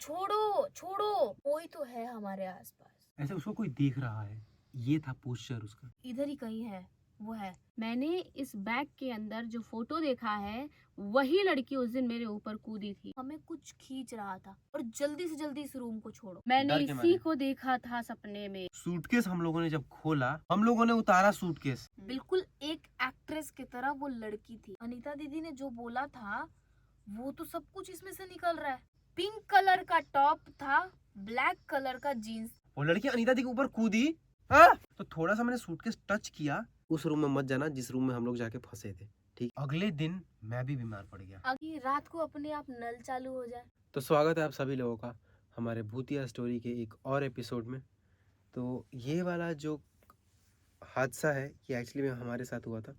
छोड़ो छोड़ो, कोई तो है हमारे आसपास। ऐसे उसको कोई देख रहा है, ये था पोस्चर उसका। इधर ही कहीं है, वो है। मैंने इस बैग के अंदर जो फोटो देखा है, वही लड़की उस दिन मेरे ऊपर कूदी थी। हमें कुछ खींच रहा था और जल्दी से जल्दी इस रूम को छोड़ो। मैंने डर के मारे। इसी को देखा था सपने में। सूटकेस हम लोगों ने जब खोला, हम लोगों ने उतारा सूटकेस। बिल्कुल एक एक्ट्रेस की तरह वो लड़की थी। अनीता दीदी ने जो बोला था वो तो सब कुछ इसमें से निकल रहा है। पिंक कलर का टॉप था, ब्लैक कलर का जीन्स। वो लड़की अनीता दी के ऊपर कूदी। हाँ? तो थोड़ा सा मैंने सूटकेस टच किया। उस रूम में मत जाना जिस रूम में हम लोग जाके फंसे थे, ठीक। अगले दिन मैं भी बीमार पड़ गया। अभी रात को अपने आप नल चालू हो जाए। तो स्वागत है आप सभी लोगों का हमारे भूतिया स्टोरी के एक और एपिसोड में। तो ये वाला जो हादसा है ये एक्चुअली में हमारे साथ हुआ था।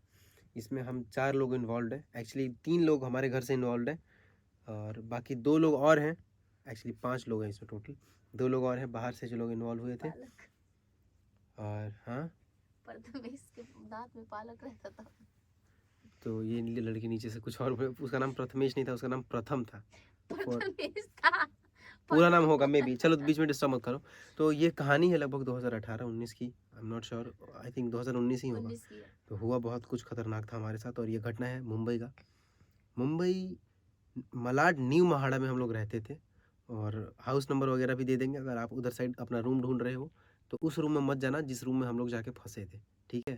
इसमें हम 4 लोग इन्वॉल्व हैं। एक्चुअली 3 लोग हमारे घर से इन्वॉल्व हैं और बाकी 2 लोग और हैं। एक्चुअली 5 लोग हैं इसमें टोटल। 2 लोग और हैं बाहर से जो लोग इन्वॉल्व हुए थे। और हाँ, प्रथमेश के दांत में पालक रहता था। तो ये लड़की नीचे से कुछ और, उसका नाम प्रथमेश नहीं था, उसका नाम प्रथम था। प्रथमेश था। पूरा नाम होगा मे बी, चलो बीच में डिस्टर्ब मत करो। तो ये कहानी है लगभग 2018-19 की। आई am not sure, I think 2019 ही होगा। तो हुआ बहुत कुछ खतरनाक था हमारे साथ और ये घटना है मुंबई का। मुंबई मलाड न्यू महाड़ा में हम लोग रहते थे और हाउस नंबर वगैरह भी दे देंगे। अगर आप उधर साइड अपना रूम ढूंढ रहे हो तो उस रूम में मत जाना जिस रूम में हम लोग जाके फंसे थे, ठीक है।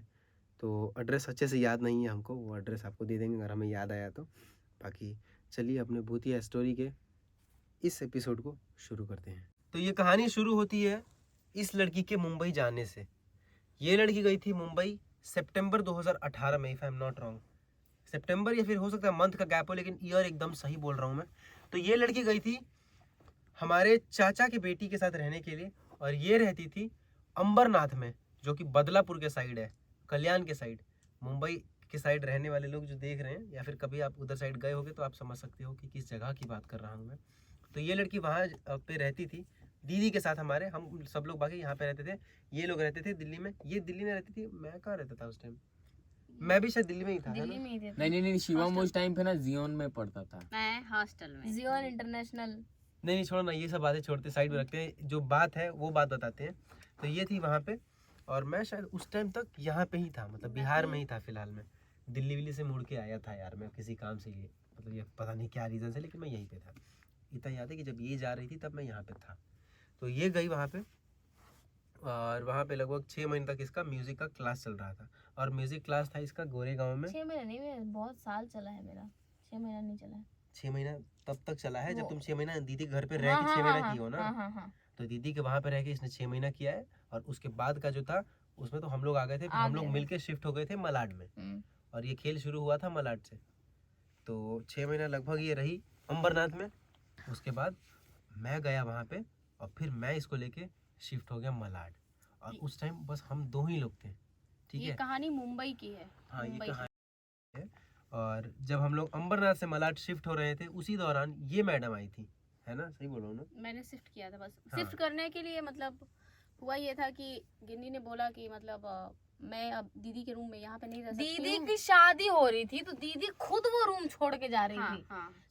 तो एड्रेस अच्छे से याद नहीं है हमको, वो एड्रेस आपको दे देंगे अगर हमें याद आया तो। बाकी चलिए अपने भूतिया स्टोरी के इस एपिसोड को शुरू करते हैं। तो ये कहानी शुरू होती है इस लड़की के मुंबई जाने से। ये लड़की गई थी मुंबई सितंबर 2018 में, if I am not wrong. सितंबर या फिर हो सकता है मंथ का गैप हो, लेकिन ईयर एकदम सही बोल रहा हूँ मैं। तो ये लड़की गई थी हमारे चाचा के बेटी के साथ रहने के लिए और ये रहती थी अंबरनाथ में, जो कि बदलापुर के साइड है, कल्याण के साइड। मुंबई के साइड रहने वाले लोग जो देख रहे हैं या फिर कभी आप उधर साइड गए होगे तो आप समझ सकते हो कि किस जगह की बात कर रहा हूँ मैं। तो ये लड़की वहाँ पे रहती थी दीदी के साथ हमारे। हम सब लोग बाकी यहाँ पे रहते थे, ये लोग रहते थे दिल्ली में। ये दिल्ली में रहती थी, मैं कहाँ रहता था उस टाइम? मैं भी शायद दिल्ली में ही था। दिल्ली में ही थे। नहीं शिवम उस टाइम पे ना जियोन में पढ़ता था। मैं हॉस्टल में, जियोन इंटरनेशनल। नहीं छोड़ो ना, ये सब बातें छोड़ते, साइड में रखते हैं। जो बात है वो बात बताते हैं। तो ये थी वहाँ पे और मैं शायद उस टाइम तक यहाँ पे ही था, मतलब बिहार में ही था फिलहाल। मैं दिल्ली विल्ली से मुड़ के आया था यार, मैं किसी काम से, ये मतलब ये पता नहीं क्या रीज़न से, लेकिन मैं यहीं पे था। इतना याद है कि जब ये जा रही थी तब मैं यहाँ पे था। तो ये गई वहाँ पे और वहाँ पे लगभग 6 महीने तक इसका म्यूज़िक का क्लास चल रहा था। और म्यूज़िक क्लास था इसका गोरेगांव में। 6 महीना नहीं, मैं बहुत साल चला है मेरा। 6 महीना नहीं चला है। 6 महीना तब तक चला है जब तुम 6 महीना दीदी के घर पे हाँ, रह के 6 महीना हाँ, की हो ना। हाँ, हाँ, हाँ। तो दीदी के वहाँ पे रह के इसने 6 महीना किया है। और उसके बाद का जो था उसमें तो हम लोग आ गए थे, फिर हम लोग मिलके शिफ्ट हो गए थे मलाड में। और ये खेल शुरू हुआ था मलाड से। तो 6 महीना लगभग ये रही अंबरनाथ में। उसके बाद मैं गया वहाँ पे और फिर मैं इसको लेके शिफ्ट हो गया मलाड। और उस टाइम बस हम 2 ही लोग थे, ठीक है। ये कहानी मुंबई की है। हाँ, ये कहानी है। और जब हम लोग अंबरनाथ से मलाड शिफ्ट हो रहे थे उसी दौरान ये मैडम आई थी, है ना? सही बोल रहा हूँ ना? मैंने शिफ्ट किया था बस। हाँ। शिफ्ट करने के लिए मतलब हुआ ये था कि गिन्नी ने बोला कि मतलब मैं अब दीदी के रूम में यहाँ पे नहीं रह सकती। दीदी की शादी हो रही थी तो दीदी खुद वो रूम छोड़ के जा रही थी।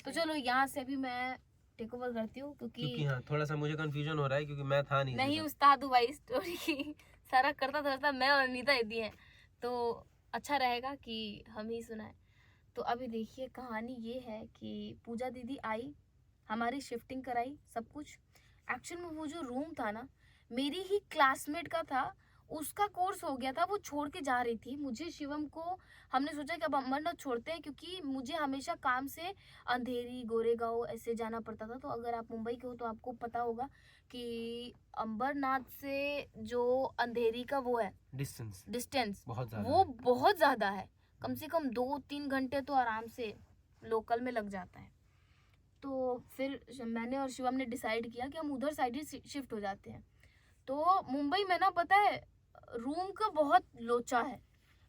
तो चलो यहाँ से भी मैं टेक ओवर करती हूँ क्योंकि हाँ थोड़ा सा मुझे कंफ्यूजन हो रहा है क्योंकि मैं था नहीं उस्ताद हूँ भाई स्टोरी की। सारा करता था मैं और अनीता दीदी है, तो अच्छा रहेगा कि हम ही सुनाए। तो अभी देखिए कहानी ये है कि पूजा दीदी आई, हमारी शिफ्टिंग कराई, सब कुछ। एक्चुअल में वो जो रूम था ना मेरी ही क्लासमेट का था, उसका कोर्स हो गया था, वो छोड़ के जा रही थी। मुझे शिवम को हमने सोचा कि अब अंबरनाथ छोड़ते हैं क्योंकि मुझे हमेशा काम से अंधेरी गोरेगांव ऐसे जाना पड़ता था। तो अगर आप मुंबई के हो तो आपको पता होगा कि अंबरनाथ से जो अंधेरी का वो है डिस्टेंस वो बहुत ज़्यादा है। कम से कम 2-3 घंटे तो आराम से लोकल में लग जाता है। तो फिर मैंने और शिवम ने डिसाइड किया कि हम उधर साइड ही शिफ्ट हो जाते हैं। तो मुंबई में ना पता है रूम का बहुत लोचा है।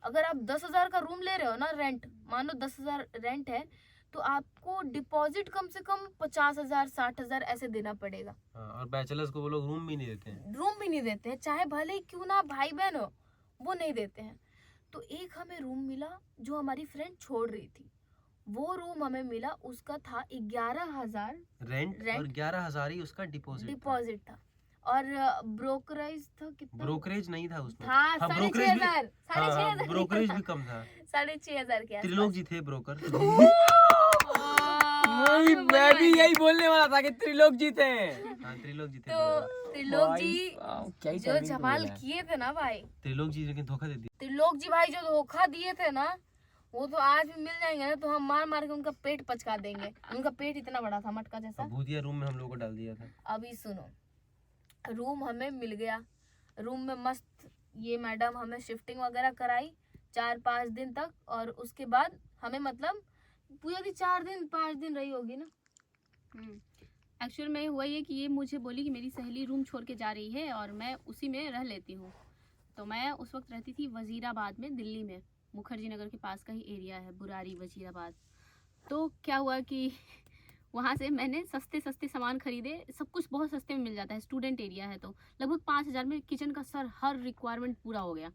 अगर आप 10,000 का रूम ले रहे हो ना रेंट, मान लो 10,000 रेंट है, तो आपको डिपॉजिट कम से कम 50,000 60,000 ऐसे देना पड़ेगा। और बैचलर्स को वो लोग रूम भी नहीं देते हैं, चाहे भले ही क्यों ना भाई बहन हो, वो नहीं देते हैं। तो एक हमें रूम मिला जो हमारी फ्रेंड छोड़ रही थी। वो रूम हमें मिला, उसका था 11,000 रेंट और 11,000 ही उसका डिपॉजिट था। और ब्रोकरेज था कितना? ब्रोकरेज नहीं था उसमें। था हाँ, 6,500 6,500 ब्रोकरेज भी कम था। 6,500 के त्रिलोक जी थे ब्रोकर। मैं भी यही बोलने वाला था कि त्रिलोक जी थे। हाँ, त्रिलोक जी थे तो broker। त्रिलोक जी क्या ही जो timing पे जमाल बोला है। किए थे ना भाई, त्रिलोक जी लेकिन धोखा दे दिया। त्रिलोक जी भाई जो धोखा दिए थे ना, वो तो आज भी मिल जाएंगे ना, तो हम मार मार के उनका पेट पचका देंगे। उनका पेट इतना बड़ा था, मटका जैसा। भूतिया रूम में हम लोग को डाल दिया था। अभी सुनो, रूम हमें मिल गया। रूम में मस्त ये मैडम हमें शिफ्टिंग वगैरह कराई 4-5 दिन तक। और उसके बाद हमें मतलब पूरा दी 4 दिन 5 दिन रही होगी ना। एक्चुअल में हुआ ये कि ये मुझे बोली कि मेरी सहेली रूम छोड़ के जा रही है और मैं उसी में रह लेती हूँ। तो मैं उस वक्त रहती थी वजीराबाद में, दिल्ली में, मुखर्जी नगर के पास का ही एरिया है, बुरारी वजीराबाद। तो क्या हुआ कि वहाँ से मैंने सस्ते सस्ते सामान खरीदे। सब कुछ बहुत सस्ते में मिल जाता है, स्टूडेंट एरिया है। तो लगभग 5,000 में किचन का हर रिक्वायरमेंट पूरा हो गया।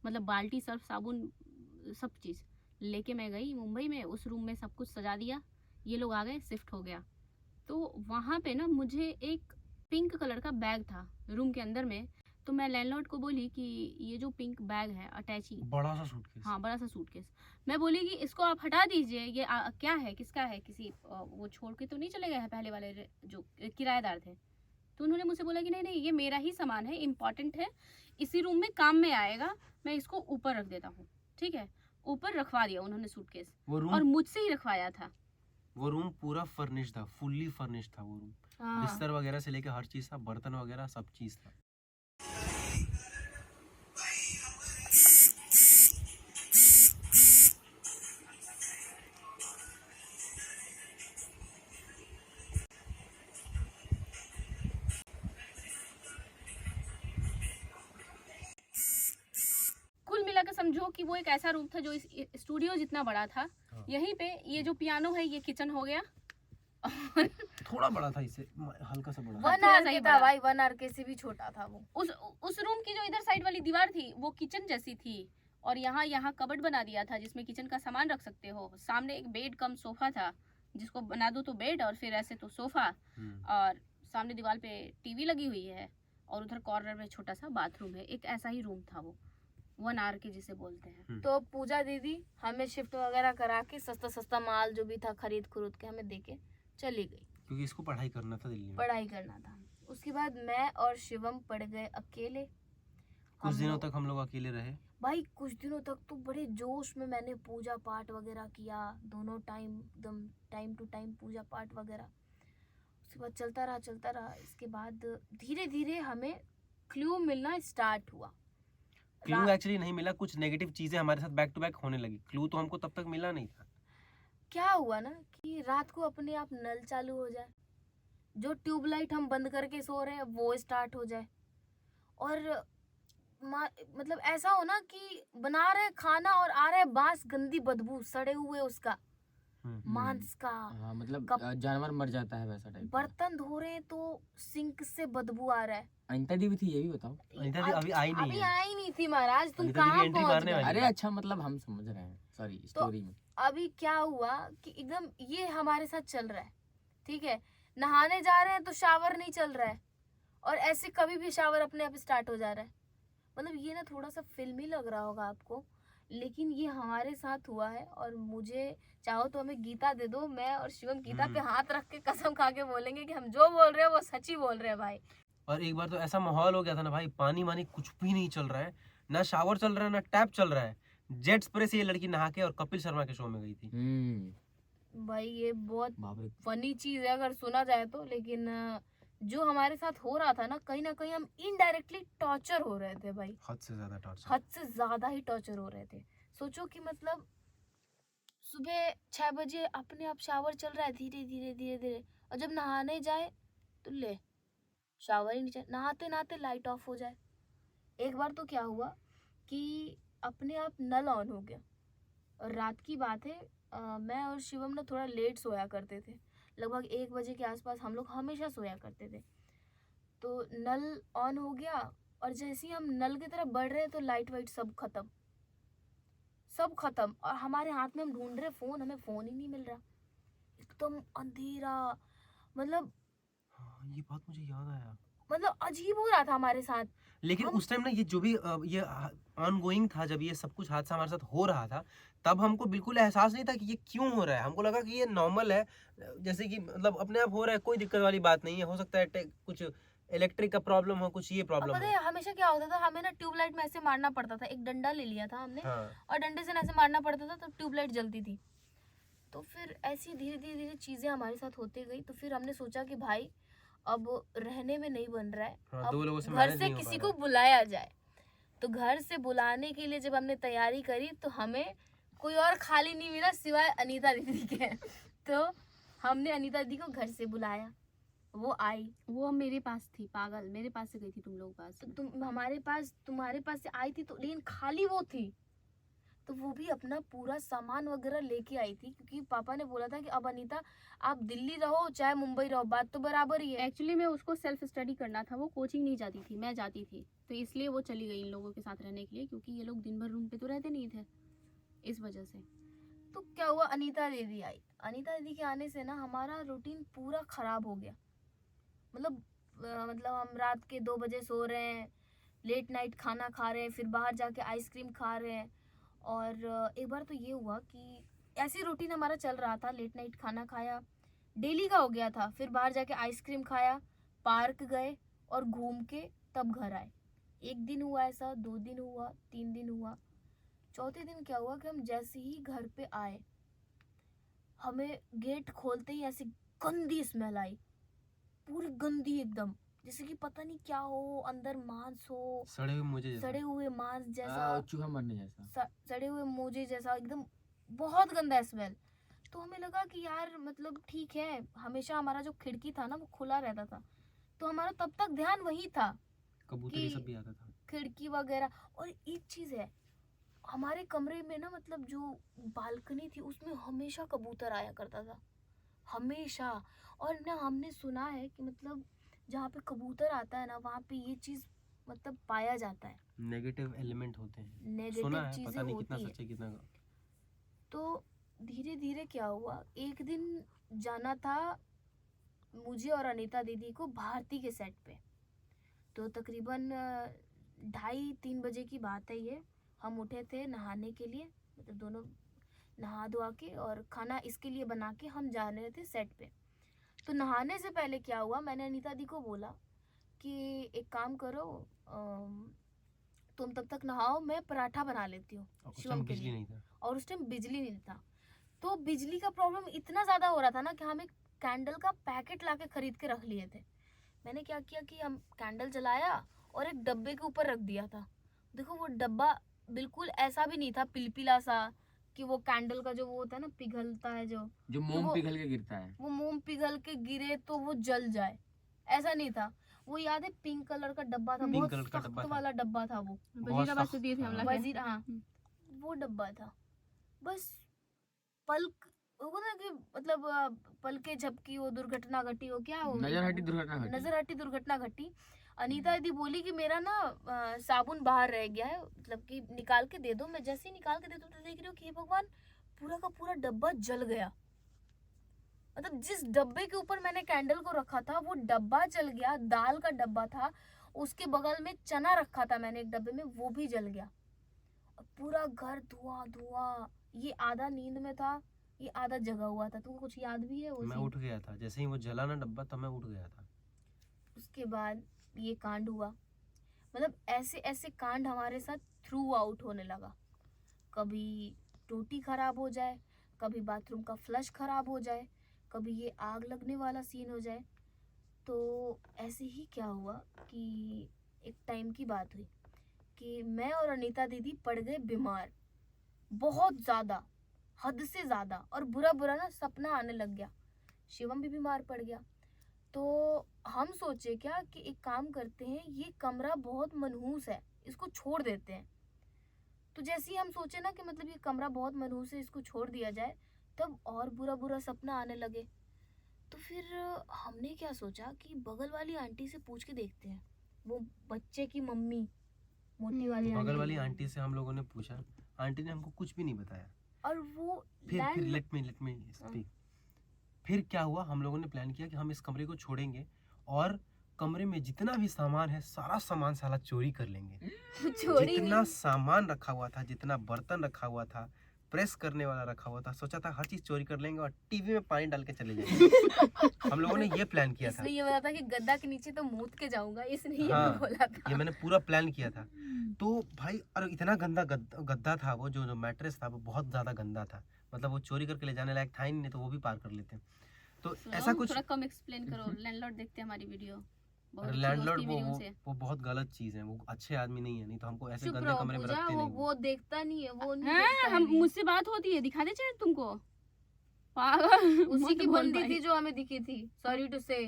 मतलब बाल्टी, सर्फ, साबुन, सब चीज़ लेके मैं गई मुंबई में। उस रूम में सब कुछ सजा दिया, ये लोग आ गए, शिफ्ट हो गया। तो वहाँ पे ना मुझे एक पिंक कलर का बैग था रूम के अंदर में। तो मैं लैंडलॉर्ड को बोली कि ये जो पिंक बैग है अटैची, बड़ा सा सूटकेस। हाँ बड़ा सा सूटकेस, मैं बोली कि इसको आप हटा दीजिए, ये क्या है, किसका है, किसी वो छोड़ के तो नहीं चले गए हैं पहले वाले जो किराएदार थे। तो उन्होंने मुझसे बोला कि नहीं नहीं, ये मेरा ही सामान है, इम्पॉर्टेंट है, इसी रूम में काम में आएगा, मैं इसको ऊपर रख देता हूँ। ठीक है, ऊपर रखवा दिया उन्होंने सूटकेस, और मुझसे ही रखवाया था। वो रूम पूरा फर्निश था, फुल्ली फर्निश था वो रूम। हाँ। बिस्तर वगैरह से लेके हर चीज था, बर्तन वगैरह सब चीज था। कुल मिलाकर समझो कि वो एक ऐसा रूम था जो इस स्टूडियो जितना बड़ा था। हाँ। यहीं पे ये जो पियानो है ये किचन हो गया। थोड़ा बड़ा था, इससे हल्का सा बड़ा। 1 थोड़ा आर सा ही के था बड़ा। भाई, 1 आर के से भी छोटा था वो। उस रूम की जो इधर साइड वाली दीवार थी वो किचन जैसी थी, और यहाँ कबर्ड बना दिया था जिसमें किचन का सामान रख सकते हो। सामने एक बेड कम सोफा था, जिसको बना दो तो बेड और फिर ऐसे तो सोफा, और सामने दीवार पे टीवी लगी हुई है, और उधर कॉर्नर में छोटा सा बाथरूम है। एक ऐसा ही रूम था वो, 1 आर के जिसे बोलते हैं। तो पूजा दीदी हमें शिफ्ट वगैरह करा के सस्ता सस्ता माल जो भी था खरीद के हमें देके चली गई। क्योंकि इसको पढ़ाई करना था दिल्ली में। पढ़ाई करना था। उसके बाद मैं और शिवम पड़ गए अकेले। कुछ दिनों तक हम लोग अकेले रहे। भाई कुछ दिनों तक तो बड़े जोश में मैंने पूजा पाठ वगैरह किया, दोनों टाइम एकदम टाइम टू टाइम पूजा पाठ वगैरह। उसके बाद चलता रहा। इसके बाद धीरे धीरे हमें क्लू मिलना स्टार्ट हुआ। क्लू एक्चुअली नहीं मिला, कुछ नेगेटिव चीजें हमारे साथ बैक टू बैक होने लगी। क्लू तो हमको तब तक मिला नहीं था। क्या हुआ ना कि रात को अपने आप नल चालू हो जाए, जो ट्यूबलाइट हम बंद करके सो रहे हैं वो स्टार्ट हो जाए, और मतलब ऐसा हो ना कि बना रहे खाना और आ रहा है बांस, गंदी बदबू सड़े हुए उसका मांस का। हाँ, मतलब जानवर मर जाता है वैसा टाइप। बर्तन धो रहे हैं तो सिंक से बदबू आ रहा है। अनिता दी भी थी, ये भी बताओ। अनिता दी अभी आई नहीं है। आई नहीं थी महाराज, तुम अनिता दी भी कहाँ एंट्री पहुंच मारने गए? वाली अरे अच्छा, मतलब हम समझ रहे हैं, सॉरी स्टोरी में। अभी क्या हुआ कि एकदम ये हमारे साथ चल रहा है, ठीक है, नहाने जा रहे हैं तो शावर नहीं चल रहा है, और ऐसे कभी भी शावर अपने आप स्टार्ट हो जा रहा है। मतलब ये ना थोड़ा सा फिल्मी लग रहा होगा आपको, लेकिन ये हमारे साथ हुआ है। और मुझे चाहो तो हमें गीता दे दो, मैं और शिवम गीता पे हाथ रख के कसम खा के बोलेंगे कि हम जो बोल रहे हैं वो सच ही बोल रहे हैं भाई। और एक बार तो ऐसा माहौल हो गया था ना भाई, पानी वानी कुछ भी नहीं चल रहा है, ना शावर चल रहा है ना टैप चल रहा है। जेट स्प्रे से ये लड़की नहा के और कपिल शर्मा के शो में गई थी। भाई ये बहुत बाप रे। फनी चीज है अगर सुना जाए तो, लेकिन जो हमारे साथ हो रहा था ना, कहीं ना कहीं हम इनडायरेक्टली टॉर्चर हो रहे थे भाई। हद से ज्यादा टॉर्चर। हद से ज्यादा ही टॉर्चर हो रहे थे। सोचो कि मतलब सुबह 6 बजे अपने आप शावर चल रहा है धीरे धीरे, और जब नहाने जाए तो ले शावर ही नहीं चल, नहाते नहाते लाइट ऑफ हो जाए। एक बार तो क्या हुआ कि अपने आप नल ऑन हो गया, और रात की बात है, मैं और शिवम ना थोड़ा लेट सोया करते थे, लगभग 1 बजे के आसपास हम लोग हमेशा सोया करते थे। तो नल ऑन हो गया, और जैसे ही हम नल की तरफ बढ़ रहे तो लाइट वाइट सब खत्म, सब खत्म। और हमारे हाथ में हम ढूंढ रहे फोन, हमें फोन ही नहीं मिल रहा, एकदम अंधेरा। मतलब ये बात मुझे याद आया। मतलब अजीब हो रहा था हमारे साथ। लेकिन हम- उस टाइम ना ये जो भी ये ऑनगोइंग था, जब ये सब कुछ हादसा हमारे साथ हो रहा था, तब हमको बिल्कुल एहसास नहीं था कि ये क्यों हो रहा है। हमको लगा कि ये नॉर्मल है, जैसे कि मतलब अपने आप हो रहा है, कोई दिक्कत वाली बात नहीं है। हो सकता है कुछ इलेक्ट्रिक का प्रॉब्लम हो, कुछ ये अब प्रॉब्लम पता हो। है हमेशा क्या होता था, हमें ना ट्यूबलाइट में ऐसे मारना पड़ता था। एक डंडा ले लिया था हमने हाँ। और डंडे से ना ऐसे मारना पड़ता था, तो ट्यूबलाइट जलती थी। तो फिर ऐसी धीरे धीरे धीरे चीजें हमारे साथ होती गई। तो फिर हमने सोचा कि भाई अब रहने में नहीं बन रहा है, हाँ, अब दो लोगों से घर मैनेज से नहीं हो किसी पा को रहा है। बुलाया जाए। तो घर से बुलाने के लिए जब हमने तैयारी करी, तो हमें कोई और खाली नहीं मिला सिवाय अनीता दीदी के। तो हमने अनीता दीदी को घर से बुलाया, वो आई। वो मेरे पास थी, पागल, मेरे पास से गई थी तुम लोग पास। तो तुम हमारे पास, तुम्हारे पास से आई थी, तो लेकिन खाली वो थी। तो वो भी अपना पूरा सामान वगैरह लेके आई थी, क्योंकि पापा ने बोला था कि अब अनीता आप दिल्ली रहो चाहे मुंबई रहो, बात तो बराबर ही है। एक्चुअली मैं उसको सेल्फ स्टडी करना था, वो कोचिंग नहीं जाती थी, मैं जाती थी, तो इसलिए वो चली गई इन लोगों के साथ रहने के लिए, क्योंकि ये लोग दिन भर रूम पे तो रहते नहीं थे, इस वजह से। तो क्या हुआ, अनीता दीदी आई। अनीता दीदी के आने से ना हमारा रूटीन पूरा खराब हो गया। मतलब हम रात के 2 बजे सो रहे हैं, लेट नाइट खाना खा रहे हैं, फिर बाहर जाके आइसक्रीम खा रहे हैं। और एक बार तो ये हुआ कि ऐसी रूटीन हमारा चल रहा था, लेट नाइट खाना खाया, डेली का हो गया था, फिर बाहर जाके आइसक्रीम खाया, पार्क गए और घूम के तब घर आए। 1 दिन हुआ ऐसा, 2 दिन हुआ, 3 दिन हुआ। चौथे दिन क्या हुआ कि हम जैसे ही घर पे आए, हमें गेट खोलते ही ऐसी गंदी स्मेल आई, पूरी गंदी एकदम, जैसे कि पता नहीं क्या हो, अंदर मांस हो, सड़े हुए मुझे सड़े हुए मांस जैसा, चूहा मरने जैसा। सड़े हुए मोजे जैसा, एकदम बहुत गंदा स्मेल। तो हमें लगा कि यार मतलब ठीक है, हमेशा हमारा जो खिड़की था ना वो खुला रहता था, तो हमारा तब तक ध्यान वही था, कबूतर ये कि सब भी आता था। खिड़की वगैरह। और एक चीज है, हमारे कमरे में ना मतलब जो बालकनी थी उसमें हमेशा कबूतर आया करता था, हमेशा। और ना हमने सुना है कि मतलब जहाँ पे कबूतर आता है ना, वहाँ पे ये चीज मतलब पाया जाता है, नेगेटिव एलिमेंट होते हैं, सुना नेगेटिव है, चीजें पता नहीं कितना होती है। सच है कितना। तो धीरे धीरे क्या हुआ, एक दिन जाना था मुझे और अनीता दीदी को भारती के सेट पे। तो तकरीबन 2:30-3 बजे की बात है ये। हम उठे थे नहाने के लिए, मतलब दोनों नहा धोआ के और खाना इसके लिए बना के हम जा रहे थे सेट पे। तो नहाने से पहले क्या हुआ, मैंने अनीता दी को बोला कि एक काम करो, तुम तब तक नहाओ, मैं पराठा बना लेती हूँ और उस शिवम टाइम के बिजली लिए। नहीं था। और उस टाइम बिजली नहीं था, तो बिजली का प्रॉब्लम इतना ज़्यादा हो रहा था ना कि हम एक कैंडल का पैकेट लाके खरीद के रख लिए थे। मैंने क्या किया कि हम कैंडल जलाया और एक डब्बे के ऊपर रख दिया था। देखो वो डब्बा बिल्कुल ऐसा भी नहीं था पिलपिला सा कि वो कैंडल का जो वो होता है ना पिघलता है, जो मोम वो- पिघल के गिरता है। वो मोम पिघल के गिरे तो वो जल जाए, ऐसा नहीं था। वो याद है पिंक कलर का डब्बा था, पिंक बहुत कलर का डब्बा सख्त था। वाला डब्बा था वो, वजीराबाद से सख्त दिए थे हम था। लोग। वजीर, हाँ वो डब्बा था। बस पलक वो ना कि मतलब पलके झपकी, वो दुर्घटना घटी, हो क्या हो, नजर हटी दुर्घटना घटी। नजर हटी दुर्घटना घटी। अनीता दीदी बोली कि मेरा ना साबुन बाहर रह गया है, मतलब कि निकाल के दे दो। मैं जैसे ही निकाल के दे दूं तो देख रही हूँ कि हे भगवान, पूरा का पूरा डब्बा जल गया। मतलब जिस डब्बे के ऊपर मैंने कैंडल को रखा था वो डब्बा जल गया। दाल का डब्बा था, उसके बगल में चना रखा था मैंने एक डब्बे में, वो भी जल गया। और पूरा घर धुआं धुआं। ये आधा नींद में था, ये आधा जगा हुआ था। तुमको कुछ याद भी है वो मैं scene? उठ गया था जैसे ही वो जला ना डब्बा, तब मैं उठ गया था। उसके बाद ये कांड हुआ। मतलब ऐसे ऐसे कांड हमारे साथ थ्रू आउट होने लगा। कभी टोटी खराब हो जाए, कभी बाथरूम का फ्लश खराब हो जाए, कभी ये आग लगने वाला सीन हो जाए। तो ऐसे ही क्या हुआ कि एक टाइम की बात हुई कि मैं और अनीता दीदी पड़ गए बीमार, बहुत ज़्यादा, हद से ज़्यादा। और बुरा बुरा ना सपना आने लग गया, शिवम भी बीमार पड़ गया। तो हम सोचे क्या कि एक काम करते हैं, ये कमरा बहुत मनहूस है, इसको छोड़ देते हैं। तो जैसे ही हम सोचे ना कि मतलब ये कमरा बहुत मनहूस है, इसको छोड़ दिया जाए, तब और बुरा बुरा सपना आने लगे। तो फिर हमने क्या सोचा कि बगल वाली आंटी से पूछ के देखते हैं, वो बच्चे की मम्मी, मोटी वाली बगल आंटी। वाली आंटी से हम लोगों ने पूछा, आंटी ने हमको कुछ भी नहीं बताया। और वो फिर लेट मी स्पीक। फिर क्या हुआ, हम लोगों ने प्लान किया कि हम इस कमरे को छोड़ेंगे और कमरे में जितना भी सामान है सारा सामान साला चोरी कर लेंगे। चोरी जितना सामान रखा हुआ था, जितना बर्तन रखा हुआ था, प्रेस करने वाला रखा हुआ था, सोचा था हर चीज चोरी कर लेंगे और टीवी में पानी डाल के चले जाएंगे। हम लोगों ने ये प्लान किया था। इसने ये बोला था कि गद्दा के नीचे तो मूत के जाऊंगा, इसने ये हाँ, बोला था। ये मैंने पूरा प्लान किया था। तो भाई और इतना गंदा गद्दा था वो, जो मैट्रेस था वो बहुत ज्यादा गंदा था। मतलब वो चोरी करके ले जाने लायक था ही नहीं, तो वो भी पार कर लेते। तो ऐसा कुछ थोड़ा कम एक्सप्लेन करो। लैंडलॉर्ड देखते हैं हमारी वीडियो, लैंडलॉर्ड वो बहुत गलत चीज है, वो अच्छे आदमी नहीं है, नहीं तो हमको ऐसे चुप गंदे रहो कमरे में पूजा, रखते नहीं। वो देखता नहीं है, वो नहीं हाँ, देखता हम है। मुझसे बात होती है, दिखा दे चाहे तुमको। पागल उसी मत की बोल बंदी भाई। थी जो हमें दिखी थी, सॉरी टू से।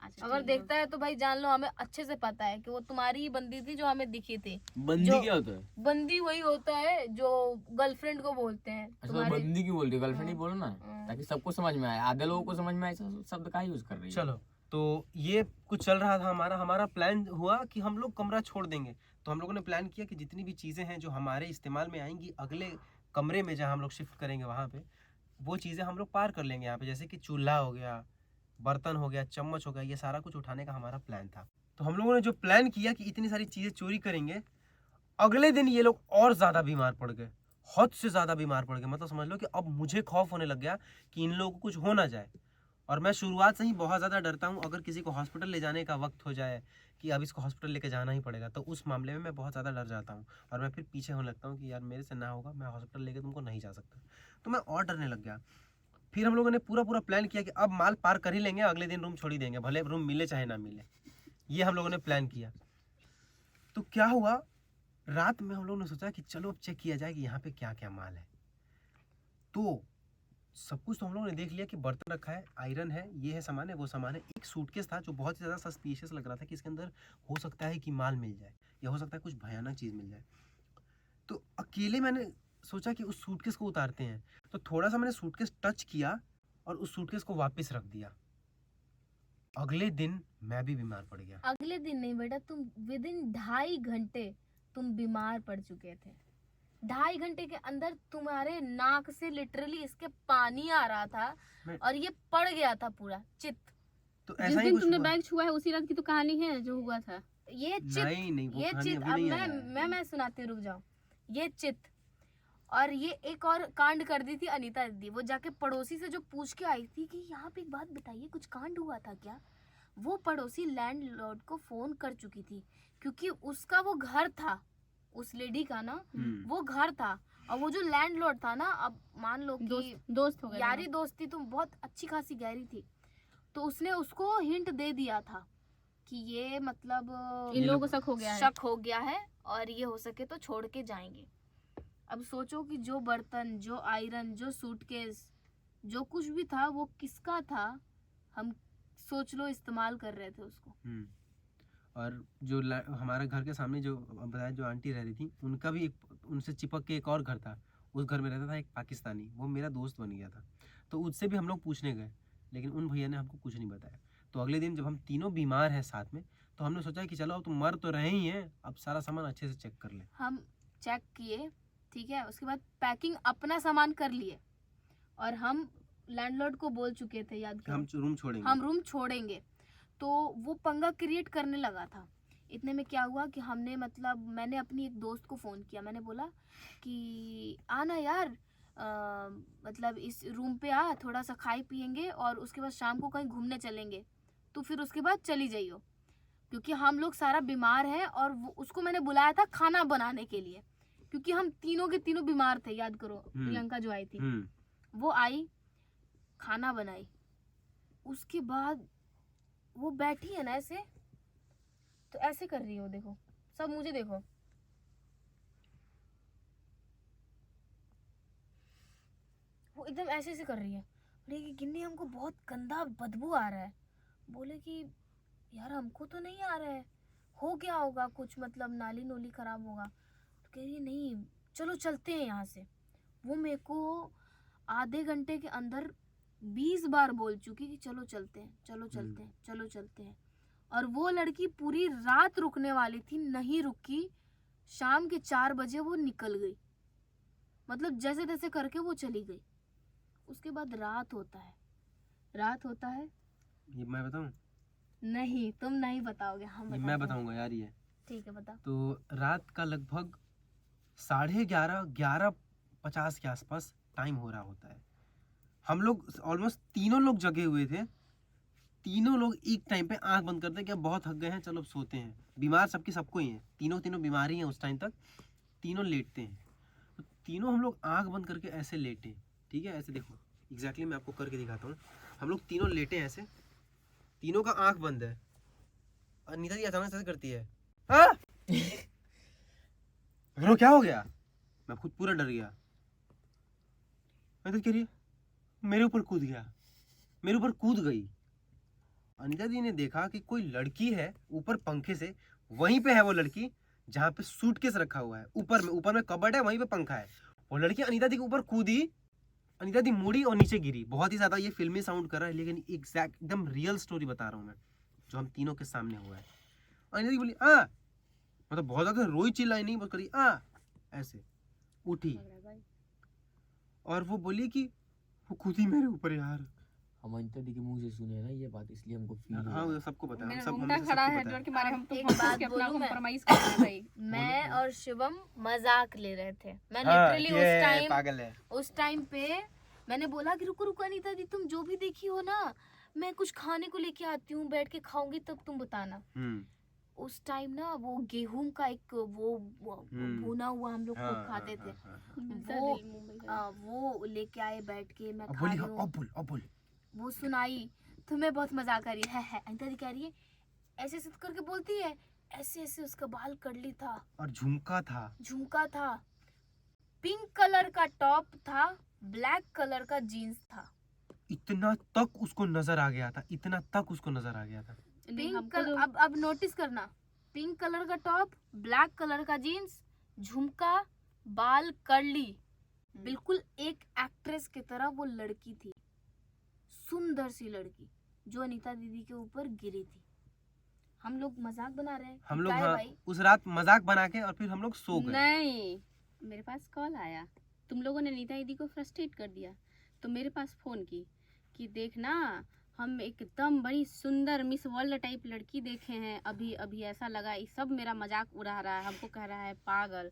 अच्छा, अगर ठीक है। देखता है तो भाई जान लो, हमें अच्छे से पता है कि वो तुम्हारी ही बंदी थी जो हमें दिखी थी। बंदी जो- क्या होता है? बंदी वही होता है जो गर्लफ्रेंड को बोलते हैं अच्छा, तो तुम्हारे। बंदी क्यों बोल रही है? गर्लफ्रेंड ही बोलो ना, हाँ। ताकि सबको समझ में आए। आधे लोगों को समझ में आए ऐसा शब्द का यूज कर रही है। चलो, तो ये कुछ चल रहा था हमारा प्लान हुआ कि हम लोग कमरा छोड़ देंगे। तो हम लोगों ने प्लान किया कि जितनी भी चीज़ें हैं जो हमारे इस्तेमाल में आएंगी अगले कमरे में जहाँ हम लोग शिफ्ट करेंगे वहाँ पे, वो चीज़ें हम लोग पार कर लेंगे यहाँ पे। जैसे कि चूल्हा हो गया, बर्तन हो गया, चम्मच हो गया, ये सारा कुछ उठाने का हमारा प्लान था। तो हम लोगों ने जो प्लान किया कि इतनी सारी चीज़ें चोरी करेंगे, अगले दिन ये लोग और ज़्यादा बीमार पड़ गए, हद से ज़्यादा बीमार पड़ गए। मतलब समझ लो कि अब मुझे खौफ होने लग गया कि इन लोगों को कुछ हो ना जाए। और मैं शुरुआत से ही बहुत ज़्यादा डरता हूँ, अगर किसी को हॉस्पिटल ले जाने का वक्त हो जाए कि अब इसको हॉस्पिटल लेके जाना ही पड़ेगा, तो उस मामले में मैं बहुत ज़्यादा डर जाता हूँ और मैं फिर पीछे होने लगता हूँ कि यार मेरे से ना होगा, मैं हॉस्पिटल लेके तुमको नहीं जा सकता। तो मैं और डरने लग गया। फिर हम लोगों ने पूरा प्लान किया कि अब माल पार कर ही लेंगे, अगले दिन रूम छोड़ ही देंगे, भले रूम मिले चाहे ना मिले। ये हम लोगों ने प्लान किया। तो क्या हुआ, रात में हम लोगों ने सोचा कि चलो अब चेक किया जाए कि यहाँ पे क्या क्या माल है। तो सब कुछ तो हम लोगों ने देख लिया कि बर्तन रखा है, आयरन है, ये है सामान है, वो सामान है। एक सूटकेस था जो बहुत ही ज़्यादा सस्पिशियस लग रहा था कि इसके अंदर हो सकता है कि माल मिल जाए या हो सकता है कुछ भयानक चीज़ मिल जाए। तो अकेले मैंने सोचा कि उस सूटकेस को उतारते हैं। तो थोड़ा सा मैंने सूटकेस टच किया और उस सूटकेस को वापस रख दिया। अगले दिन मैं भी बीमार पड़ गया। अगले दिन नहीं बेटा, तुम विद इन 2.5 घंटे तुम बीमार पड़ चुके थे। 2.5 घंटे के अंदर तुम्हारे नाक से लिटरली इसके पानी आ रहा था मैं- और ये पड़ गया था पूरा चित। तो जिस ऐसा ही दिन कुछ तुमने हुआ। बैग छुआ है उसी रात की तो कहानी है जो हुआ था। ये चित, नहीं वो ये कहानी चित, अभी अब नहीं आया है। मैं सुनाती हूँ, रुक जाओ। ये चित और ये एक और कांड कर दी थी अनीता दीदी। वो जाके पड़ोसी से जो पूछ के आई थी कि यहाँ पे एक बात बताइए, कुछ कांड हुआ था क्या, वो पड़ोसी लैंडलॉर्ड को फोन कर चुकी थी, क्योंकि उसका वो घर था, उस लेडी का ना वो घर था। और वो जो लैंडलॉर्ड था ना, अब मान लो कि दोस्त हो गए यारी दोस्ती तो बहुत अच्छी खासी गहरी थी, तो उसने उसको हिंट दे दिया था कि ये मतलब इन लोगों को शक हो गया है। शक हो गया है और ये हो सके तो छोड़ के जाएंगे। अब सोचो कि जो बर्तन, जो आयरन, जो सूटकेस, जो कुछ भी था वो किसका था, हम सोच लो इस्तेमाल कर रहे थे उसको। और जो हमारे घर के सामने जो बताया जो आंटी रह रही थी, उनका भी उनसे चिपक के एक और घर था। उस घर में रहता था एक पाकिस्तानी, वो मेरा दोस्त बन गया था। तो उससे भी हम लोग पूछने गए, लेकिन उन भैया ने हमको कुछ नहीं बताया। तो अगले दिन जब हम तीनों बीमार हैं साथ में, तो हमने सोचा कि चलो अब तो मर तो रहे ही हैं, अब सारा सामान अच्छे से चेक कर ले। हम चेक किए, ठीक है, उसके बाद पैकिंग अपना सामान कर लिए और हम लैंडलॉर्ड को बोल चुके थे, याद कि हम करो, रूम छोड़ेंगे। हम रूम छोड़ेंगे। तो वो पंगा क्रिएट करने लगा था। इतने में क्या हुआ कि हमने मतलब मैंने अपनी एक दोस्त को फ़ोन किया, मैंने बोला कि आना यार, मतलब इस रूम पे आ, थोड़ा सा खाई पियेंगे और उसके बाद शाम को कहीं घूमने चलेंगे, तो फिर उसके बाद चली जाइयो, क्योंकि हम लोग सारा बीमार हैं। और उसको मैंने बुलाया था खाना बनाने के लिए, क्योंकि हम तीनों के तीनों बीमार थे, याद करो। प्रियंका जो आई थी वो आई, खाना बनाई, उसके बाद वो बैठी है ना ऐसे, तो ऐसे कर रही हो, देखो सब मुझे देखो, वो एकदम ऐसे ऐसे कर रही है। बोले कि गिन्नी हमको बहुत गंदा बदबू आ रहा है। बोले कि यार हमको तो नहीं आ रहा है, हो गया होगा कुछ, मतलब नाली नोली खराब होगा। तो कह रही है नहीं चलो चलते हैं यहाँ से। वो मेरे को आधे घंटे के अंदर 20 बार बोल चुकी कि चलो चलते हैं, चलो चलते हैं, चलो चलते हैं। और वो लड़की पूरी रात रुकने वाली थी, नहीं रुकी। शाम के 4 बजे वो निकल गई। मतलब जैसे तैसे करके वो चली गई। उसके बाद रात होता है। ये मैं बताऊं? नहीं, तुम नहीं बताओगे, हम ये मैं बताते हैं। बताऊंगा यार ये। ठीक है, बता। तो रात का लगभग 11:30 के आसपास टाइम हो रहा होता है। हम लोग ऑलमोस्ट तीनों लोग जगे हुए थे। तीनों लोग एक टाइम पे आंख बंद करते हैं कि अब बहुत थक गए हैं, चलो अब सोते हैं। बीमार सबको ही है, तीनों बीमार ही हैं उस टाइम तक। तीनों लेटते हैं। तो तीनों हम लोग आंख बंद करके ऐसे लेटे, ठीक है, ऐसे देखो एग्जैक्टली मैं आपको करके दिखाता हूँ। हम लोग तीनों लेटे हैं ऐसे, तीनों का आंख बंद है। अनीता जी अचानक से ऐसे करती है, हाँ ब्रो क्या हो गया? मैं खुद पूरा डर गया। मैं तो कह रही है, मेरे ऊपर कूद गया, मेरे ऊपर कूद गई। अनीता जी ने देखा कि कोई लड़की है ऊपर पंखे से, वहीं पे है वो लड़की जहाँ पे सूटकेस रखा हुआ है। ऊपर में कबर्ड है, वहीं पे पंखा है। वो लड़की अनीता जी के ऊपर कूदी, अनीता दी मुड़ी और नीचे गिरी। बहुत ही ज्यादा ये फिल्मी साउंड कर रहा है, लेकिन एग्जैक्ट एकदम रियल स्टोरी बता रहा हूँ मैं, जो हम तीनों के सामने हुआ है। अनीता दी बोली आ, मतलब बहुत ज्यादा रोई चिल्लाई नहीं, बस करी आ, ऐसे उठी और वो बोली कि वो कूदी मेरे ऊपर यार। हम अनीता दी के मुंह से सुने ना ये बात, इसलिए हमको फील हुआ। हाँ वो सबको पता है, मेरा हम सब रोंगटा हमने खड़ा सबको है पता डर है। के मारे। हम तो एक हंस बात के अपना बोलूं मैं? कंप्रोमाइज कर रहे हैं भाई। मैं और शिवम मजाक ले रहे थे। मैं हाँ, लिटरली ये पागल है। उस टाइम पे मैंने बोला कि रुको रुको अनीता दी, तुम जो भी देखी हो ना, मैं कुछ खाने को लेके आती हूँ, बैठ के खाऊंगी तब तुम बताना। उस टाइम ना वो गेहूं का एक वो भुना हुआ हम लोग खूब खाते थे। वो लेके आए, बैठ के मैं खा रही हूँ। अब बोल। वो सुनाई, तुम्हें बहुत मजाक आ रही है। अनीता दी कह रही है, ऐसे ऐसे करके बोलती है, ऐसे ऐसे उसका बाल कर्ली था और झुमका था, पिंक कलर का टॉप था, ब्लैक कलर का जीन्स था। इतना तक उसको नजर आ गया था। पिंक कलर, अब नोटिस करना, पिंक कलर का टॉप, ब्लैक कलर का जीन्स, झुमका, बाल कर्ली, बिल्कुल एक एक्ट्रेस की तरह वो लड़की थी, सुंदर सी लड़की, जो अनीता दीदी के ऊपर गिरी थी। हम लोग मजाक बना रहे हैं, हम लोग क्या है हाँ, भाई? उस रात मजाक बना के और फिर हम लोग सो गए। नहीं, मेरे पास कॉल आया, तुम लोगों ने नीता दीदी को फ्रस्ट्रेट कर दिया, तो मेरे पास फोन की कि देखना, हम एकदम बड़ी सुंदर मिस वर्ल्ड टाइप लड़की देखे हैं, अभी अभी ऐसा लगा, ये सब मेरा मजाक उड़ा रहा है, हमको कह रहा है पागल।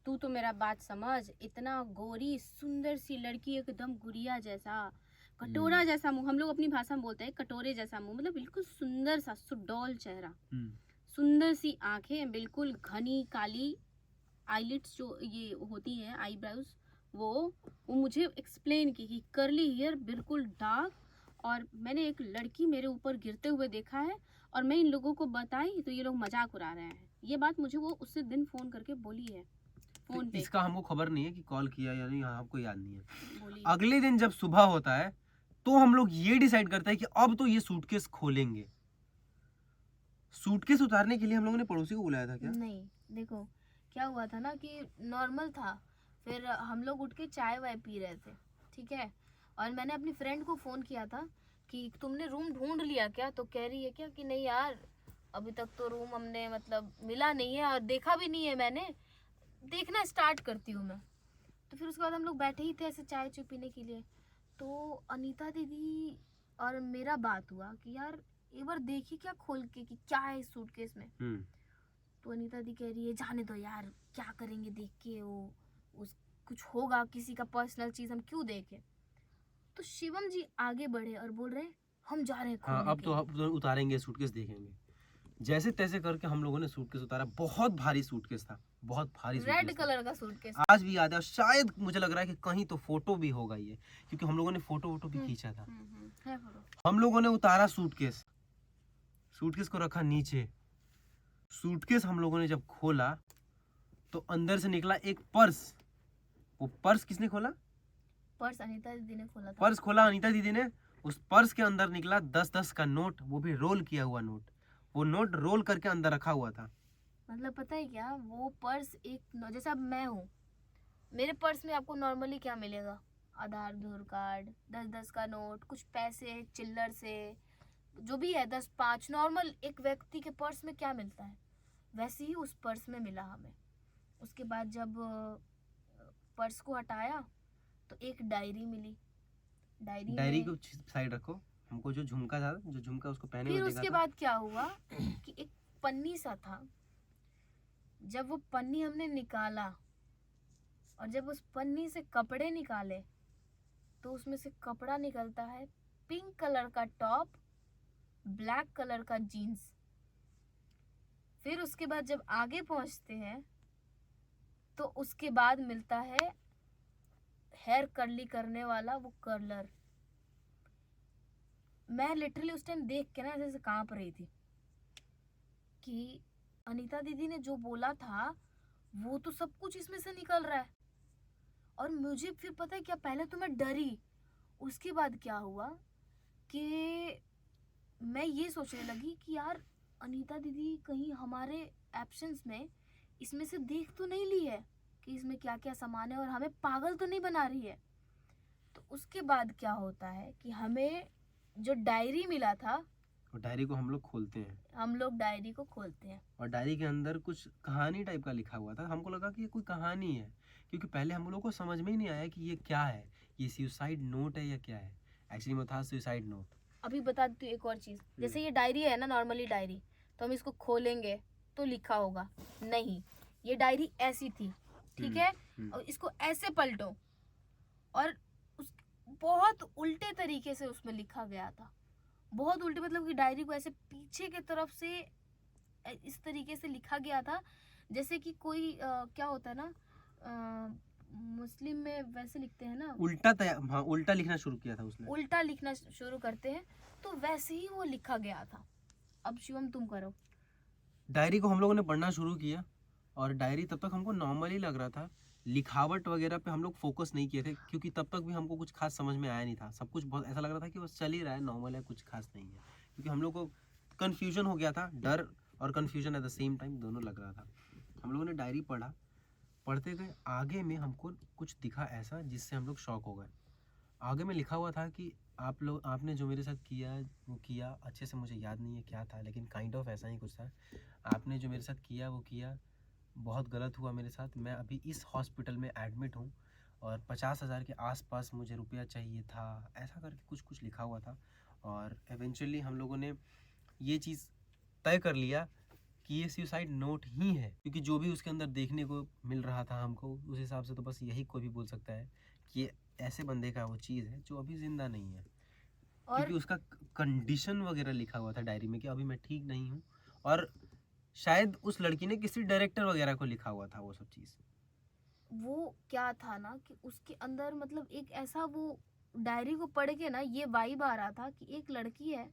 तू तो मेरा बात समझ, इतना गोरी सुंदर सी लड़की, एकदम गुड़िया जैसा, कटोरा जैसा मुंह, हम लोग अपनी भाषा में बोलते हैं कटोरे जैसा मुंह, मतलब बिल्कुल सुंदर सा सुडौल चेहरा, सुंदर सी आंखें, बिल्कुल घनी काली आईलिड्स जो ये होती हैं आईब्रोज, वो मुझे एक्सप्लेन की कि कर्ली हेयर, बिल्कुल डार्क, और मैंने एक लड़की मेरे ऊपर गिरते हुए देखा है और मैं इन लोगों को बताई तो ये लोग मजाक उड़ा रहे हैं। ये बात मुझे वो उससे दिन फोन करके बोली है, फोन तो पे इसका हमको खबर नहीं है कि कॉल किया या नहीं, हमको याद नहीं है। बोली। अगले दिन जब सुबह होता है तो हम लोग ये डिसाइड करते हैं कि अब तो ये सूटकेस खोलेंगे। सूटकेस उतारने के लिए हम लोगों ने पड़ोसी को बुलाया था क्या? नहीं, देखो क्या हुआ था ना कि नॉर्मल था, फिर हम लोग उठ के चाय वाय पी रहे थे, ठीक है, और मैंने अपनी फ्रेंड को फ़ोन किया था कि तुमने रूम ढूंढ लिया क्या? तो कह रही है क्या कि नहीं यार, अभी तक तो रूम हमने मतलब मिला नहीं है और देखा भी नहीं है, मैंने देखना स्टार्ट करती हूँ मैं। तो फिर उसके बाद हम लोग बैठे ही थे ऐसे चाय चुय पीने के लिए, तो अनीता दीदी और मेरा बात हुआ कि यार एक बार देखिए क्या खोल के कि क्या है इस सूटकेस में। तो अनीता दी कह रही है जाने दो यार, क्या करेंगे देख के, वो उस कुछ होगा, किसी का पर्सनल चीज हम क्यों देखें। तो शिवम जी आगे बढ़े और बोल रहे हम जा रहे हैं हाँ, खोलने अब तो उतारेंगे सूटकेस, देखेंगे। जैसे तैसे करके हम लोगों ने सूटकेस उतारा। बहुत भारी सूटकेस था, बहुत भारी सूटकेस रेड था। कलर का सूटकेस आज भी याद है, और शायद मुझे लग रहा है कि कहीं तो फोटो भी होगा ये, क्योंकि हम लोगों ने फोटो भी खींचा था। है फोटो। हम लोगों ने उतारा सूटकेस, सूटकेस को रखा नीचे। सूटकेस हम लोगों ने जब खोला तो अंदर से निकला एक पर्स। वो पर्स किसने खोला? पर्स अनीता दीदी ने खोला था। पर्स खोला अनीता दीदी ने। उस पर्स के अंदर निकला 10-10 का नोट, वो भी रोल किया हुआ नोट। वो नोट रोल करके अंदर रखा हुआ था। मतलब पता है क्या, वो पर्स एक जैसे अब मैं हूँ, मेरे पर्स में आपको नॉर्मली क्या मिलेगा? आधार कार्ड, 10-10 का नोट, कुछ पैसे चिल्लर से, जो भी है 10-5 नॉर्मल एक व्यक्ति के पर्स में क्या मिलता है, वैसे ही उस पर्स में मिला हमें। उसके बाद जब पर्स को हटाया तो एक डायरी मिली। डायरी में को साइड रखो, हमको जो झुमका था, जो झुमका उसको पहने फिर हुए देखा उसके था। बाद क्या हुआ कि एक पन्नी सा था। जब वो पन्नी हमने निकाला और जब उस पन्नी से कपड़े निकाले तो उसमें से कपड़ा निकलता है पिंक कलर का टॉप, ब्लैक कलर का जीन्स। फिर उसके बाद जब आगे पहुंचते हैं तो उसके बाद मिलता है हेयर कर्ली करने वाला वो कर्लर। मैं लिटरली उस टाइम देख के ना ऐसे ऐसे कांप रही थी कि अनीता दीदी ने जो बोला था वो तो सब कुछ इसमें से निकल रहा है। और मुझे फिर पता है क्या, पहले तो मैं डरी, उसके बाद क्या हुआ कि मैं ये सोचने लगी कि यार अनीता दीदी कहीं हमारे एब्सेंस में इसमें से देख तो नहीं ली है कि इसमें क्या क्या सामान है और हमें पागल तो नहीं बना रही है। तो उसके बाद क्या होता है कि हमें जो डायरी मिला था, और डायरी को हम लोग खोलते हैं हम लोग डायरी को खोलते हैं और डायरी के अंदर कुछ कहानी टाइप का लिखा हुआ था। हमको लगा कि ये कोई कहानी है, क्योंकि पहले हम लोग को समझ में ही नहीं आया कि ये क्या है, ये सुसाइड नोट है या क्या है। एक्चुअली में था सुसाइड नोट। अभी बता देती हूँ एक और चीज़। जैसे ये डायरी है ना, नॉर्मली डायरी, तो हम इसको खोलेंगे तो लिखा होगा, नहीं, ये डायरी ऐसी थी, ठीक है। और इसको ऐसे पलटो और उस बहुत उल्टे तरीके से उसमें लिखा गया था। बहुत उल्टे मतलब कि डायरी को ऐसे पीछे की तरफ से इस तरीके से लिखा गया था जैसे कि कोई क्या होता है ना, मुस्लिम में वैसे लिखते हैं ना, हाँ, उल्टा लिखना शुरू किया था उसने। उल्टा लिखना शुरू करते हैं, तो वैसे ही वो लिखा गया था। अब शिवम तुम करो। डायरी को हम लोगों ने पढ़ना शुरू किया और डायरी तब तक हमको नॉर्मल ही लग रहा था। लिखावट वगैरह पे हम लोग फोकस नहीं किए थे, क्योंकि तब तक भी हमको कुछ खास समझ में आया नहीं था। सब कुछ बहुत ऐसा लग रहा था कि बस चल ही रहा है, नॉर्मल है, कुछ खास नहीं है। क्योंकि हम लोग को कन्फ्यूजन हो गया था, डर और confusion at the same time दोनों लग रहा था। हम लोगों ने डायरी पढ़ा, पढ़ते गए, आगे में हमको कुछ दिखा ऐसा जिससे हम लोग शॉक हो गए। आगे में लिखा हुआ था कि आपने जो मेरे साथ किया वो किया, अच्छे से मुझे याद नहीं है क्या था, लेकिन काइंड ऑफ ऐसा ही कुछ था। आपने जो मेरे साथ किया वो किया, बहुत गलत हुआ मेरे साथ। मैं अभी इस हॉस्पिटल में एडमिट हूँ और 50,000 के आसपास मुझे रुपया चाहिए था, ऐसा करके कुछ कुछ लिखा हुआ था। और एवेंचुअली हम लोगों ने ये चीज़ तय कर लिया कि ये सुसाइड नोट ही है, क्योंकि जो भी उसके अंदर देखने को मिल रहा था हमको, उस हिसाब से तो बस यही कोई भी बोल सकता है कि ये ऐसे बंदे का वो चीज़ है जो अभी जिंदा नहीं है। और क्योंकि उसका कंडीशन वगैरह लिखा हुआ था डायरी में कि अभी मैं ठीक नहीं हूँ, और शायद उस लड़की ने किसी डायरेक्टर वगैरह को लिखा हुआ था वो सब चीज़। वो क्या था ना कि उसके अंदर मतलब एक ऐसा, वो डायरी को पढ़ के ना ये वाइब आ रहा था कि एक लड़की है,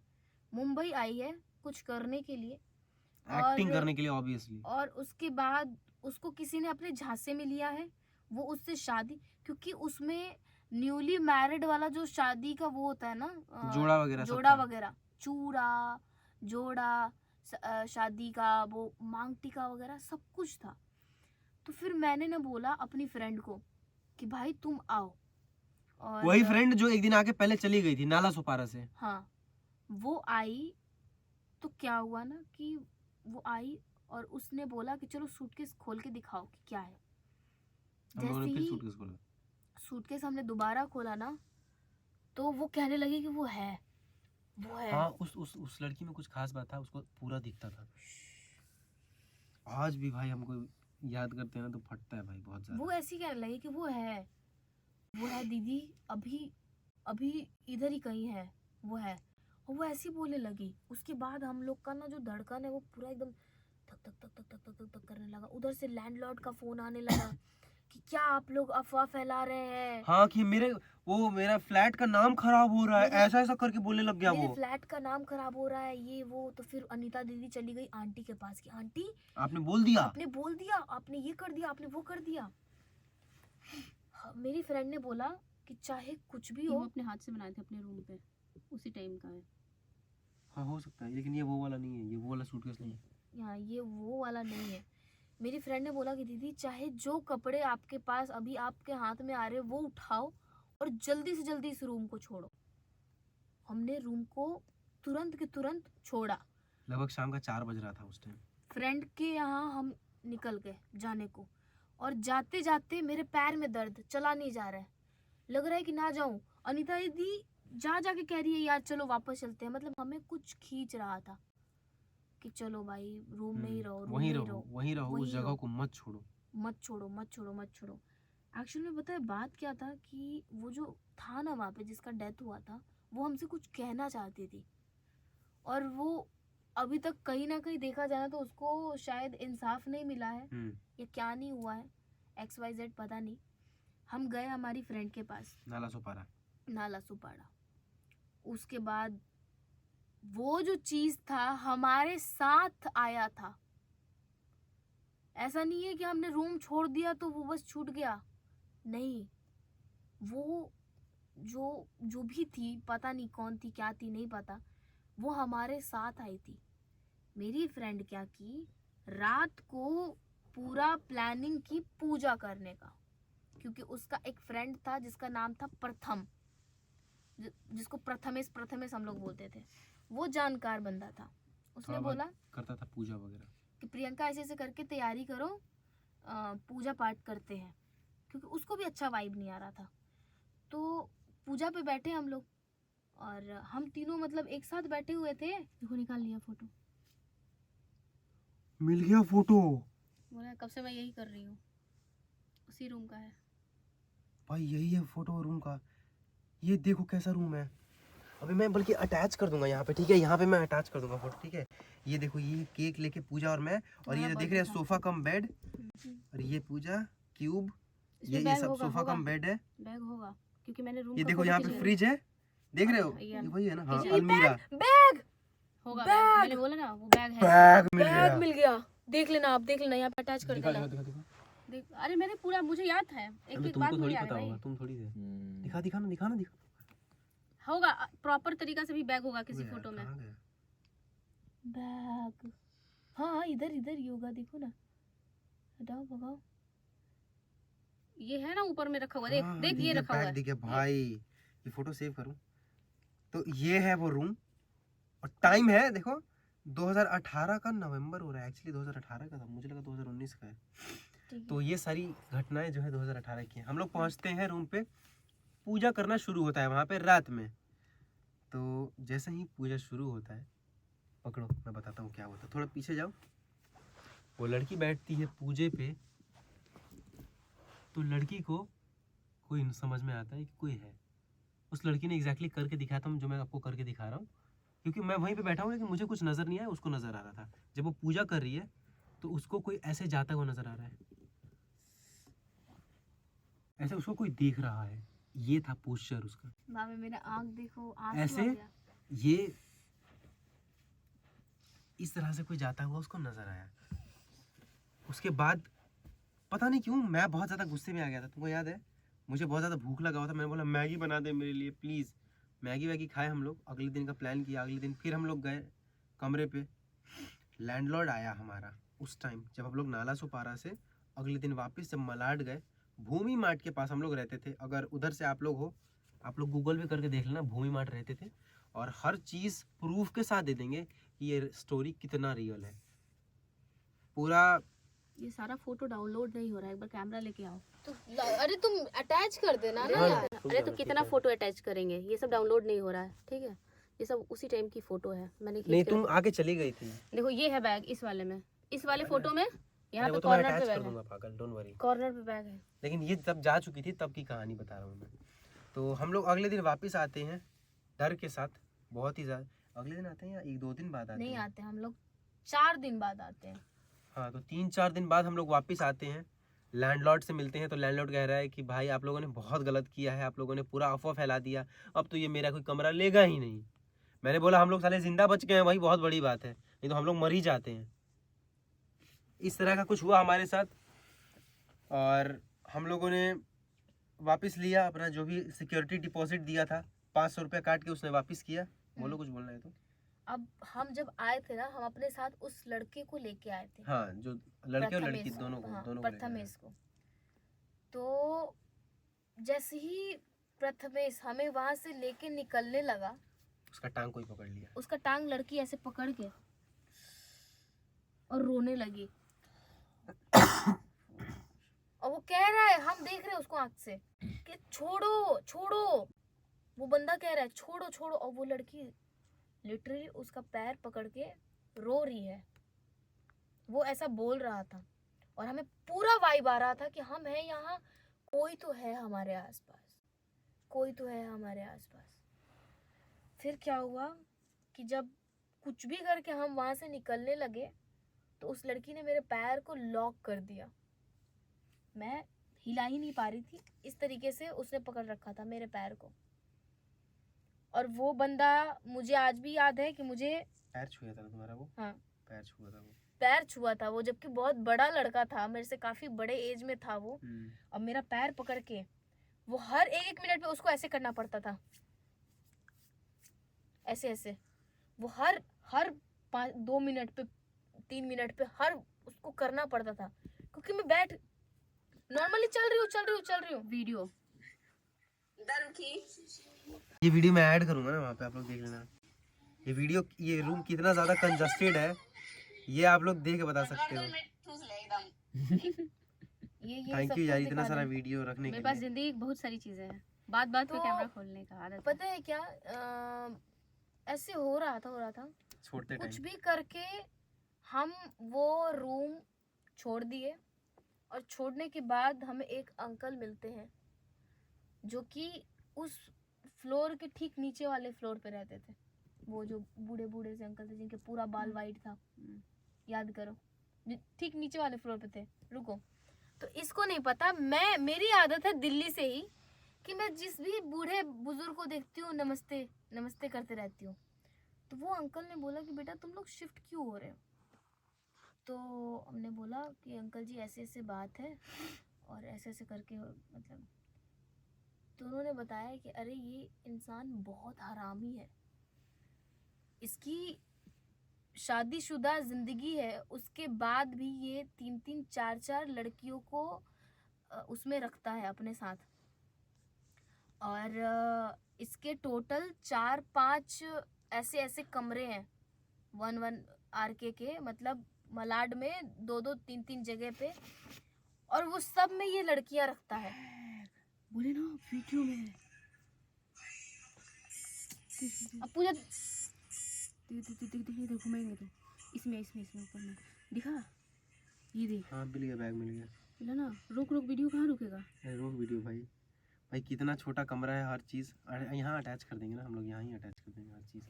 मुंबई आई है कुछ करने के लिए, एक्टिंग करने के लिए ऑब्वियसली। और उसके बाद उसको किसी ने अपने झांसे में लिया है, वो उससे शादी, क्योंकि उसमें न्यूली मैरिड वाला जो शादी का वो होता है ना, जोड़ा वगैरह सब जोड़ा था। वगैरह, चूड़ा, जोड़ा, शादी का वो मांग टीका वगैरह सब कुछ था। तो फिर मैंने ना बोला अपनी फ्रेंड को कि भाई तुम आओ। और वही फ्रेंड जो एक दिन आके पहले चली गई थी नाला सुपारा से। हाँ, वो आई। तो क्या हुआ ना कि वो आई और उसने बोला कि चलो सूटकेस खोल के दिखाओ कि क्या है। हम लोगों ने जैसे फिर ही सूटकेस खोला। सूटकेस हमने दोबारा खोला ना, तो वो कहने लगी कि वो है, वो है। हाँ, उस लड़की में कुछ खास बात था, उसको पूरा दिखता था। आज भी भाई हमको याद करते हैं ना तो फटता है भाई बहुत वो ज्यादा। ऐसी कहने लगी कि वो है दीदी, अभी अभी इधर ही कहीं है, वो है। और वो ऐसी बोलने लगी। उसके बाद हम लोग का ना जो धड़कन है वो पूरा एकदम धक धक धक धक धक धक धक धक करने लगा। उधर से लैंडलॉर्ड का फोन आने लगा कि क्या आप लोग अफवाह फैला रहे हैं, हाँ, कि मेरा फ्लैट का नाम खराब हो रहा है, मेरे- ऐसा ऐसा करके बोलने लग गया मेरे वो। फ्लैट का नाम खराब हो रहा है, ये वो। तो फिर अनीता दीदी चली गई आंटी के पास कि आंटी आपने बोल दिया। आपने बोल दिया, आपने ये कर दिया, आपने वो कर दिया। हाँ, मेरी फ्रेंड ने बोला कि चाहे कुछ भी वो हो, अपने हाथ से बनाए थे अपने रूम पे, उसी टाइम का है। हाँ, हो सकता है, लेकिन ये वो वाला नहीं है, ये वो वाला सूटकेस नहीं है। यहाँ ये वो वाला नहीं है। मेरी फ्रेंड ने बोला कि दीदी चाहे जो कपड़े आपके पास अभी आपके हाथ में आ रहे वो उठाओ और जल्दी से जल्दी इस रूम को छोड़ो। हमने रूम को तुरंत के तुरंत छोड़ा। लगभग शाम का 4 बज रहा था उस टाइम। फ्रेंड के यहाँ हम निकल गए जाने को। और जाते जाते मेरे पैर में दर्द, चला नहीं जा रहा है, लग रहा है कि ना जाऊं। अनीता दीदी जा जाके कह रही है यार चलो वापस चलते हैं, मतलब हमें कुछ खींच रहा था कि चलो भाई रूम में ही रहो, रूम में वहीं ही रहो, वहीं रहो, उस वहीं जगह रहो। को मत छोड़ो। मत छोड़ो मत छोड़ो मत छोड़ो। एक्चुअली में पता है बात क्या था कि वो जो था ना वहाँ पे जिसका डेथ हुआ था, वो हमसे कुछ कहना चाहती थी, और वो अभी तक कहीं ना कहीं देखा जाए तो उसको शायद इंसाफ नहीं मिला है या क्या नहीं हुआ है, XYZ पता नहीं। हम गए हमारी फ्रेंड के पास, नाला सुपारा। उसके बाद वो जो चीज था हमारे साथ आया था। ऐसा नहीं है कि हमने रूम छोड़ दिया तो वो बस छूट गया, नहीं, वो जो भी थी, पता नहीं कौन थी क्या थी नहीं पता, वो हमारे साथ आई थी। मेरी फ्रेंड क्या की, रात को पूरा प्लानिंग की पूजा करने का, क्योंकि उसका एक फ्रेंड था जिसका नाम था प्रथम, जिसको प्रथमेश हम लोग बोलते थे। वो जानकार बंदा था, उसने बोला करता था पूजा वगैरह कि प्रियंका ऐसे ऐसे करके तैयारी करो, पूजा पाठ करते हैं, क्योंकि उसको भी अच्छा वाइब नहीं आ रहा था। तो पूजा पे बैठे हम लोग, और हम तीनों मतलब एक साथ बैठे हुए थे। देखो निकाल लिया फोटो, मिल गया फोटो। बोला कब से मैं यही कर रही हूँ, उसी रूम का है भाई यही है फोटो रूम का। ये देखो कैसा रूम है। अभी मैं बल्कि अटैच कर दूंगा यहाँ पे, ठीक है, यहाँ पे मैं अटैच कर दूंगा फोटो, ठीक है। ये देखो, ये केक लेके पूजा और मैं, और ये जो देख रहे हैं सोफा कम बेड, और ये पूजा क्यूब, ये सब सोफा कम बेड है। बैग होगा क्योंकि मैंने रूम ये का देखो फोटो यहाँ पे खींचा है। फ्रिज है, देख रहे हो, ये ये वही है ना, हाँ, ये अलमीरा। बैग होगा बैग! बैग, मैंने बोला ना वो बैग है। बैग मिल गया। बैग मिल गया, देख लेना आप, देख लेना, यहाँ पे अटैच कर दिखा देना। दिखा दिखा। देख, अरे मैंने पूरा, मुझे याद है, एक एक बात तुमको मुझे थोड़ी याद है पता भाई। होगा, तुम थोड़ी दे। दिखा दिखा ना, दिखा ना, दिखा। होगा प्रॉपर तरीका से भी बैग होगा किसी यार, फोटो में। कहाँ गया? बैग, हाँ इधर इधर ही होगा, देखो ना, हटाओ भगाओ। ये है ना ऊपर में रखा हुआ, देख हाँ, देख दिख ये गया, रखा हुआ बैग है। दिख गया भाई। ये फोटो सेव करूं तो ये है वो रूम, और टाइम है देखो 2018 का नवंबर हो रहा है। एक्चुअली 2018 का था, मुझे लगा 2019 का है। तो ये सारी घटनाएं जो है 2018 की हैं। हम लोग पहुंचते हैं रूम पे, पूजा करना शुरू होता है वहाँ पे रात में। तो जैसे ही पूजा शुरू होता है, पकड़ो मैं बताता हूँ क्या होता है, थोड़ा पीछे जाओ। वो लड़की बैठती है पूजे पे, तो लड़की को कोई समझ में आता है कि कोई है। उस लड़की ने एग्जैक्टली करके दिखाया था जो मैं आपको करके दिखा रहा हूँ, क्योंकि मैं वहीं पे बैठा हूँ लेकिन मुझे कुछ नज़र नहीं आया, उसको नज़र आ रहा था। जब वो पूजा कर रही है तो उसको कोई ऐसे जाता हुआ नज़र आ रहा है, ऐसे उसको कोई देख रहा है। ये था पोस्चर उसका। बाबा मेरा आँख देखो, आंसू ऐसे आ गया। ये इस तरह से कोई जाता हुआ उसको नज़र आया। उसके बाद पता नहीं क्यों मैं बहुत ज़्यादा गुस्से में आ गया था। तुमको याद है, मुझे बहुत ज़्यादा भूख लगा हुआ था। मैंने बोला मैगी बना दे मेरे लिए प्लीज़। मैगी वैगी खाए हम लोग, अगले दिन का प्लान किया। अगले दिन फिर हम लोग गए कमरे पे, लैंडलॉर्ड आया हमारा उस टाइम जब हम लोग नाला सुपारा से अगले दिन वापस जब मलाड गए। भूमि मार्ट के पास हम लोग रहते थे। अगर उधर से आप लोग हो, आप लोग गूगल पे करके देख लेना, भूमि मार्ट रहते थे। और हर चीज़ प्रूफ के साथ दे देंगे कि ये स्टोरी कितना रियल है। पूरा ये सारा फोटो डाउनलोड नहीं हो रहा है, एक बार कैमरा लेके आओ। तो अरे तुम अटैच कर देना ना हाँ, यार। अरे तो कितना फोटो अटैच करेंगे, ये सब डाउनलोड नहीं हो रहा है, ठीक है। ये सब उसी टाइम की फोटो है, मैंने खींच नहीं, के तुम आगे चली गई थी। देखो ये है बैग, इस वाले में, इस वाले फोटो में यहाँ अरे पे वो तो मैं कॉर्नर पे अटैच बैग कर है, दूंगा पागल, डोंट वरी। कॉर्नर पे बैग है। लेकिन ये तब जा चुकी थी, तब की कहानी बता रहा हूँ मैं। तो हम लोग अगले दिन वापस आते हैं डर के साथ, बहुत ही ज़्यादा। अगले दिन आते हैं या 1-2 दिन बाद आते नहीं हैं? आते हम लोग, 4 दिन बाद आते हैं। हाँ, तो 3-4 दिन बाद हम लोग वापस आते हैं। लैंडलॉर्ड से मिलते हैं तो लैंडलॉर्ड कह रहा है कि भाई आप लोगों ने बहुत गलत किया है, आप लोगों ने पूरा अफवाह फैला दिया, अब तो ये मेरा कोई कमरा लेगा ही नहीं। मैंने बोला हम लोग साले जिंदा बच गए हैं, वही बहुत बड़ी बात है, नहीं तो हम लोग मर ही जाते हैं। इस तरह का कुछ हुआ हमारे साथ, और हम लोगों ने वापस लिया अपना जो भी सिक्योरिटी डिपॉजिट दिया था, 500 रुपये काट के उसने वापस किया। बोलो कुछ बोलना है तो। अब हम जब आए थे ना, हम अपने साथ उस लड़के को लेके आए थे। हाँ, जो लड़के और लड़की प्रथमेश दोनों को, हाँ, दोनों को लेकर आए। प्रथमेश को। तो जैसे ही प्रथमेश हमें वहां से लेके निकलने लगा, उसका टांग कोई पकड़ लिया। उसका टांग लड़की ऐसे पकड़ के और रोने लगी। और वो कह रहा है, हम देख रहे हैं उसको आंख से कि छोड़ो छोड़ो, वो बंदा कह रहा है छोड़ो छोड़ो, और वो लड़की लिटरली उसका पैर पकड़ के रो रही है। वो ऐसा बोल रहा था और हमें पूरा वाइब आ रहा था कि हम हैं यहाँ, कोई तो है हमारे आसपास, कोई तो है हमारे आसपास। फिर क्या हुआ कि जब कुछ भी करके हम वहां से निकलने लगे तो उस लड़की ने मेरे पैर को लॉक कर दिया। मैं हिला ही नहीं पा रही थी, इस तरीके से उसने पकड़ रखा था मेरे पैर को। और वो बंदा, मुझे आज भी याद है कि मुझे पैर छुआ था तुम्हारा वो? हाँ, पैर छुआ था वो। पैर छुआ था वो, जबकि बहुत बड़ा लड़का था, मेरे से काफी बड़े एज में था वो। और मेरा पैर पकड़ के वो हर एक मिनट पे उसको ऐसे करना पड़ता था, ऐसे ऐसे। वो हर 2 मिनट पे, 3 मिनट पे हर उसको करना पड़ता था, क्योंकि मैं बैठ नॉर्मली चल रही हूँ। वीडियो ये वीडियो मैं ऐड करूंगा ना वहाँ पे, आप लोग देख लेना। ये वीडियो, ये रूम कितना ज्यादा कंजस्टेड है ये आप लोग देख के बता सकते हो। ये थैंक सब यू यार कुछ इतना दिखा सारा दें। वीडियो रखने के मेरे पास लिए। जिंदगी की बहुत सारी चीजें हैं, बात बात पे तो कैमरा खोलने का आदत है। पता है क्या, ऐसे हो रहा था छोड़ते कुछ टाइम भी करके हम वो रूम छोड़ दिए। और छोड़ने के बाद हमें एक अंकल मिलते हैं जो कि उस फ्लोर के ठीक नीचे वाले फ्लोर पे रहते थे। वो जो बूढ़े बूढ़े से अंकल थे जिनके पूरा बाल वाइट था, याद करो, ठीक नीचे वाले फ्लोर पे थे। रुको, तो इसको नहीं पता, मेरी आदत है दिल्ली से ही कि मैं जिस भी बूढ़े बुजुर्ग को देखती हूँ नमस्ते नमस्ते करते रहती हूँ। तो वो अंकल ने बोला कि बेटा तुम लोग शिफ्ट क्यों हो रहे हो? तो हमने बोला कि अंकल जी ऐसे ऐसे बात है और ऐसे ऐसे करके, मतलब। तो उन्होंने बताया कि अरे ये इंसान बहुत हरामी है, इसकी शादीशुदा जिंदगी है, उसके बाद भी ये 3-3 4-4 लड़कियों को उसमें रखता है अपने साथ। और इसके टोटल 4-5 ऐसे ऐसे कमरे हैं 1-1 RK के, मतलब मलाड में 2-2 3-3 जगह पे, और वो सब में ये लड़कियां रखता है। बोले ना वीडियो में अब पूजा देख घुमाएंगे तो इसमें ऊपर में दिखा, ये देख। हाँ मिल गया, बैग मिल गया। बोला ना रोक वीडियो कहाँ रुकेगा? रोक वीडियो भाई कितना छोटा कमरा है, हर चीज यहाँ अटैच कर देंगे ना हम लोग, यहाँ ही अटैच कर देंगे हर चीज।